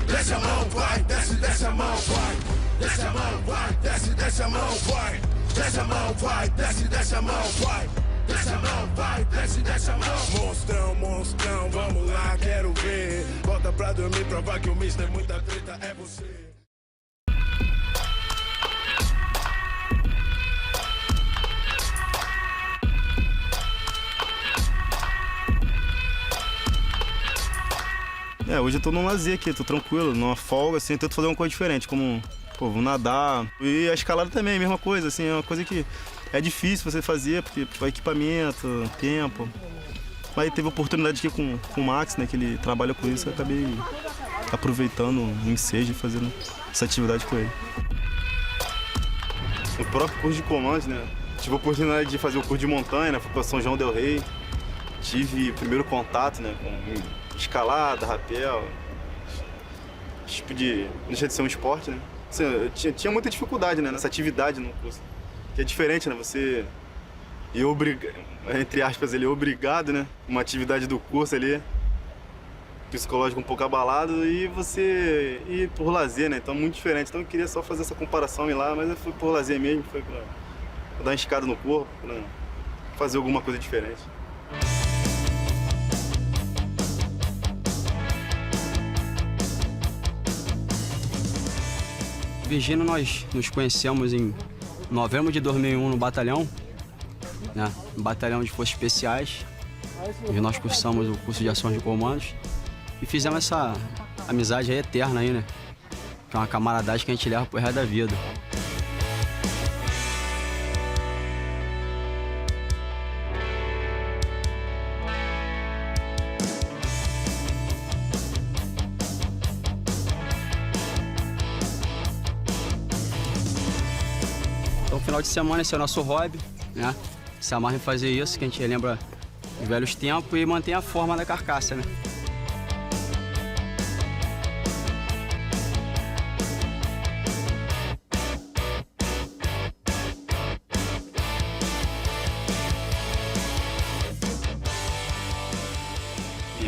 Desce a mão, vai, desce a mão, vai. Desce a mão, vai, desce a mão, vai. Desce a mão, vai, desce a mão, vai. Desce a mão, vai, desce a mão. Monstrão, vamos lá, quero ver. Bota pra dormir, provar que o mister é muita treta, é você. Hoje eu tô num lazer aqui, tô tranquilo, numa folga, assim, tento fazer uma coisa diferente, como, pô, vou nadar. E a escalada também é a mesma coisa, assim, é uma coisa que é difícil você fazer, porque equipamento, tempo. Mas teve oportunidade aqui com o Max, né, que ele trabalha com isso, eu acabei aproveitando o ensejo e fazendo essa atividade com ele. O próprio curso de comandos, né, tive a oportunidade de fazer o curso de montanha, né, fui para São João del Rei. Tive primeiro contato, né, com escalada, rapel, tipo de... não deixa de ser um esporte, né. Assim, eu tinha muita dificuldade, né, nessa atividade no curso. Que é diferente, né, você entre aspas, ele é obrigado, né, uma atividade do curso ali, psicológico um pouco abalado, e você ir por lazer, né, então muito diferente. Então eu queria só fazer essa comparação e ir lá, mas eu fui por lazer mesmo, foi pra dar uma escada no corpo, pra fazer alguma coisa diferente. Virgínio, nós nos conhecemos em novembro de 2001 no batalhão, né? No batalhão de Forças Especiais. E nós cursamos o curso de ações de comandos e fizemos essa amizade aí eterna aí, né? Que é uma camaradagem que a gente leva pro resto da vida. Final de semana, esse é o nosso hobby, né? Se amarra em fazer isso, que a gente relembra os velhos tempos e mantém a forma da carcaça, né?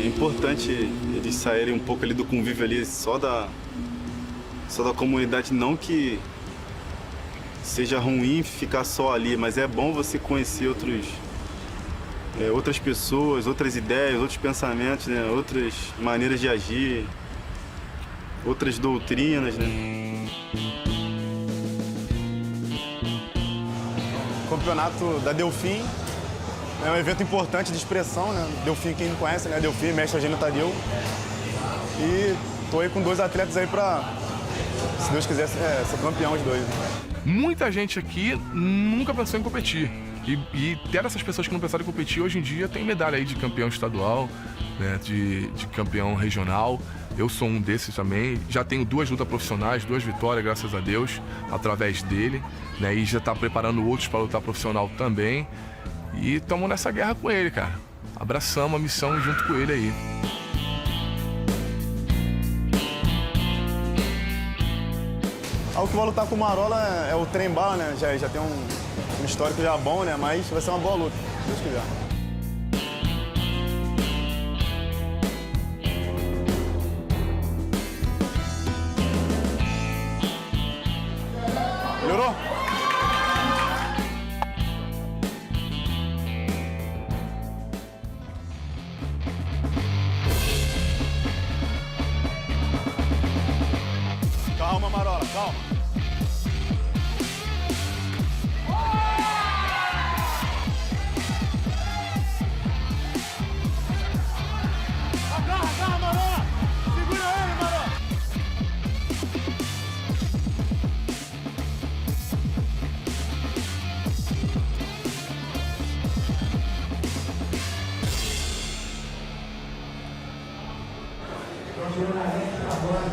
É importante eles saírem um pouco ali do convívio ali, só da comunidade, não que seja ruim ficar só ali, mas é bom você conhecer outras pessoas, outras ideias, outros pensamentos, né? Outras maneiras de agir, outras doutrinas, né? O campeonato da Delfim é um evento importante de expressão, né? Delfim, quem não conhece, né? Delfim, mestre Agênio Tadeu. E tô aí com 2 atletas aí para se Deus quiser, ser campeão os dois. Muita gente aqui nunca pensou em competir. E ter essas pessoas que não pensaram em competir, hoje em dia tem medalha aí de campeão estadual, né, de campeão regional. Eu sou um desses também. Já tenho 2 lutas profissionais, 2 vitórias, graças a Deus, através dele, né, e já está preparando outros para lutar profissional também. E estamos nessa guerra com ele, cara. Abraçamos a missão junto com ele aí. O que vai lutar com o Marola é o trem bala, né? Já tem um histórico já bom, né? Mas vai ser uma boa luta, se Deus quiser. Melhorou? Calma, Marola, calma. Agarra, Marola! Segura ele, Marola!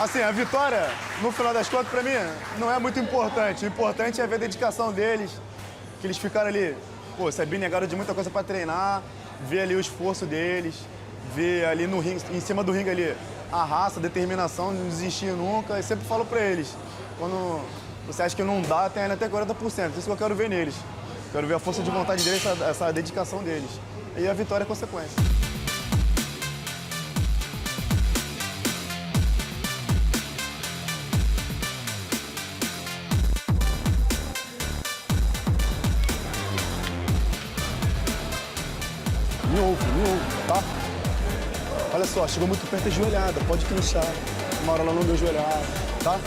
Assim, a vitória, no final das contas, pra mim, não é muito importante. O importante é ver a dedicação deles, que eles ficaram ali, pô, se abnegaram de muita coisa pra treinar, ver ali o esforço deles, ver ali no ringue, em cima do ringue ali, a raça, a determinação, não desistir nunca. E sempre falo pra eles, quando você acha que não dá, tem até 40%. Isso que eu quero ver neles. Quero ver a força de vontade deles, essa dedicação deles. E a vitória é consequência. Me ouve, tá? Olha só, chegou muito perto da joelhada, pode clinchar. Uma hora ela não deu joelhada, tá?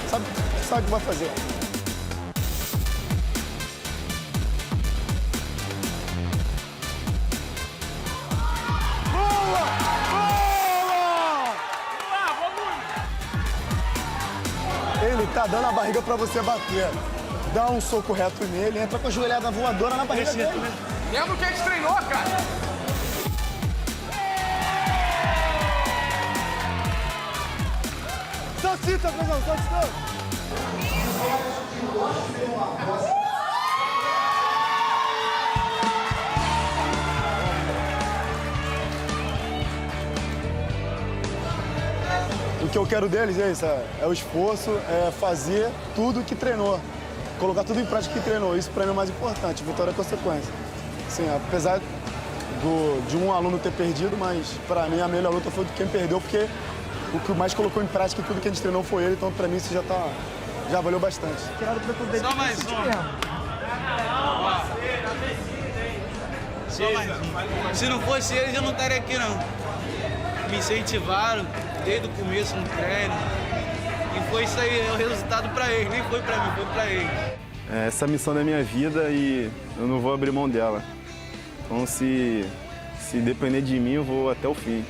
Sabe o que vai fazer. Boa! Ele tá dando a barriga pra você bater. Dá um soco reto nele, entra com a joelhada voadora na barriga dele. Mesmo que a gente treinou, cara. Salsicha, pessoal, salsicha. O que eu quero deles é isso, é o esforço, é fazer tudo que treinou. Colocar tudo em prática que treinou. Isso pra mim é o mais importante, vitória é consequência. Sim, apesar de um aluno ter perdido, mas pra mim a melhor luta foi de quem perdeu, porque o que mais colocou em prática tudo que a gente treinou foi ele, então pra mim isso já valeu bastante. Só mais um. Se não fosse ele, eu não estaria aqui não. Me incentivaram desde o começo no treino. E foi isso aí, é o resultado pra ele, nem foi pra mim, foi pra ele. Essa missão da minha vida e eu não vou abrir mão dela. Então se depender de mim, eu vou até o fim.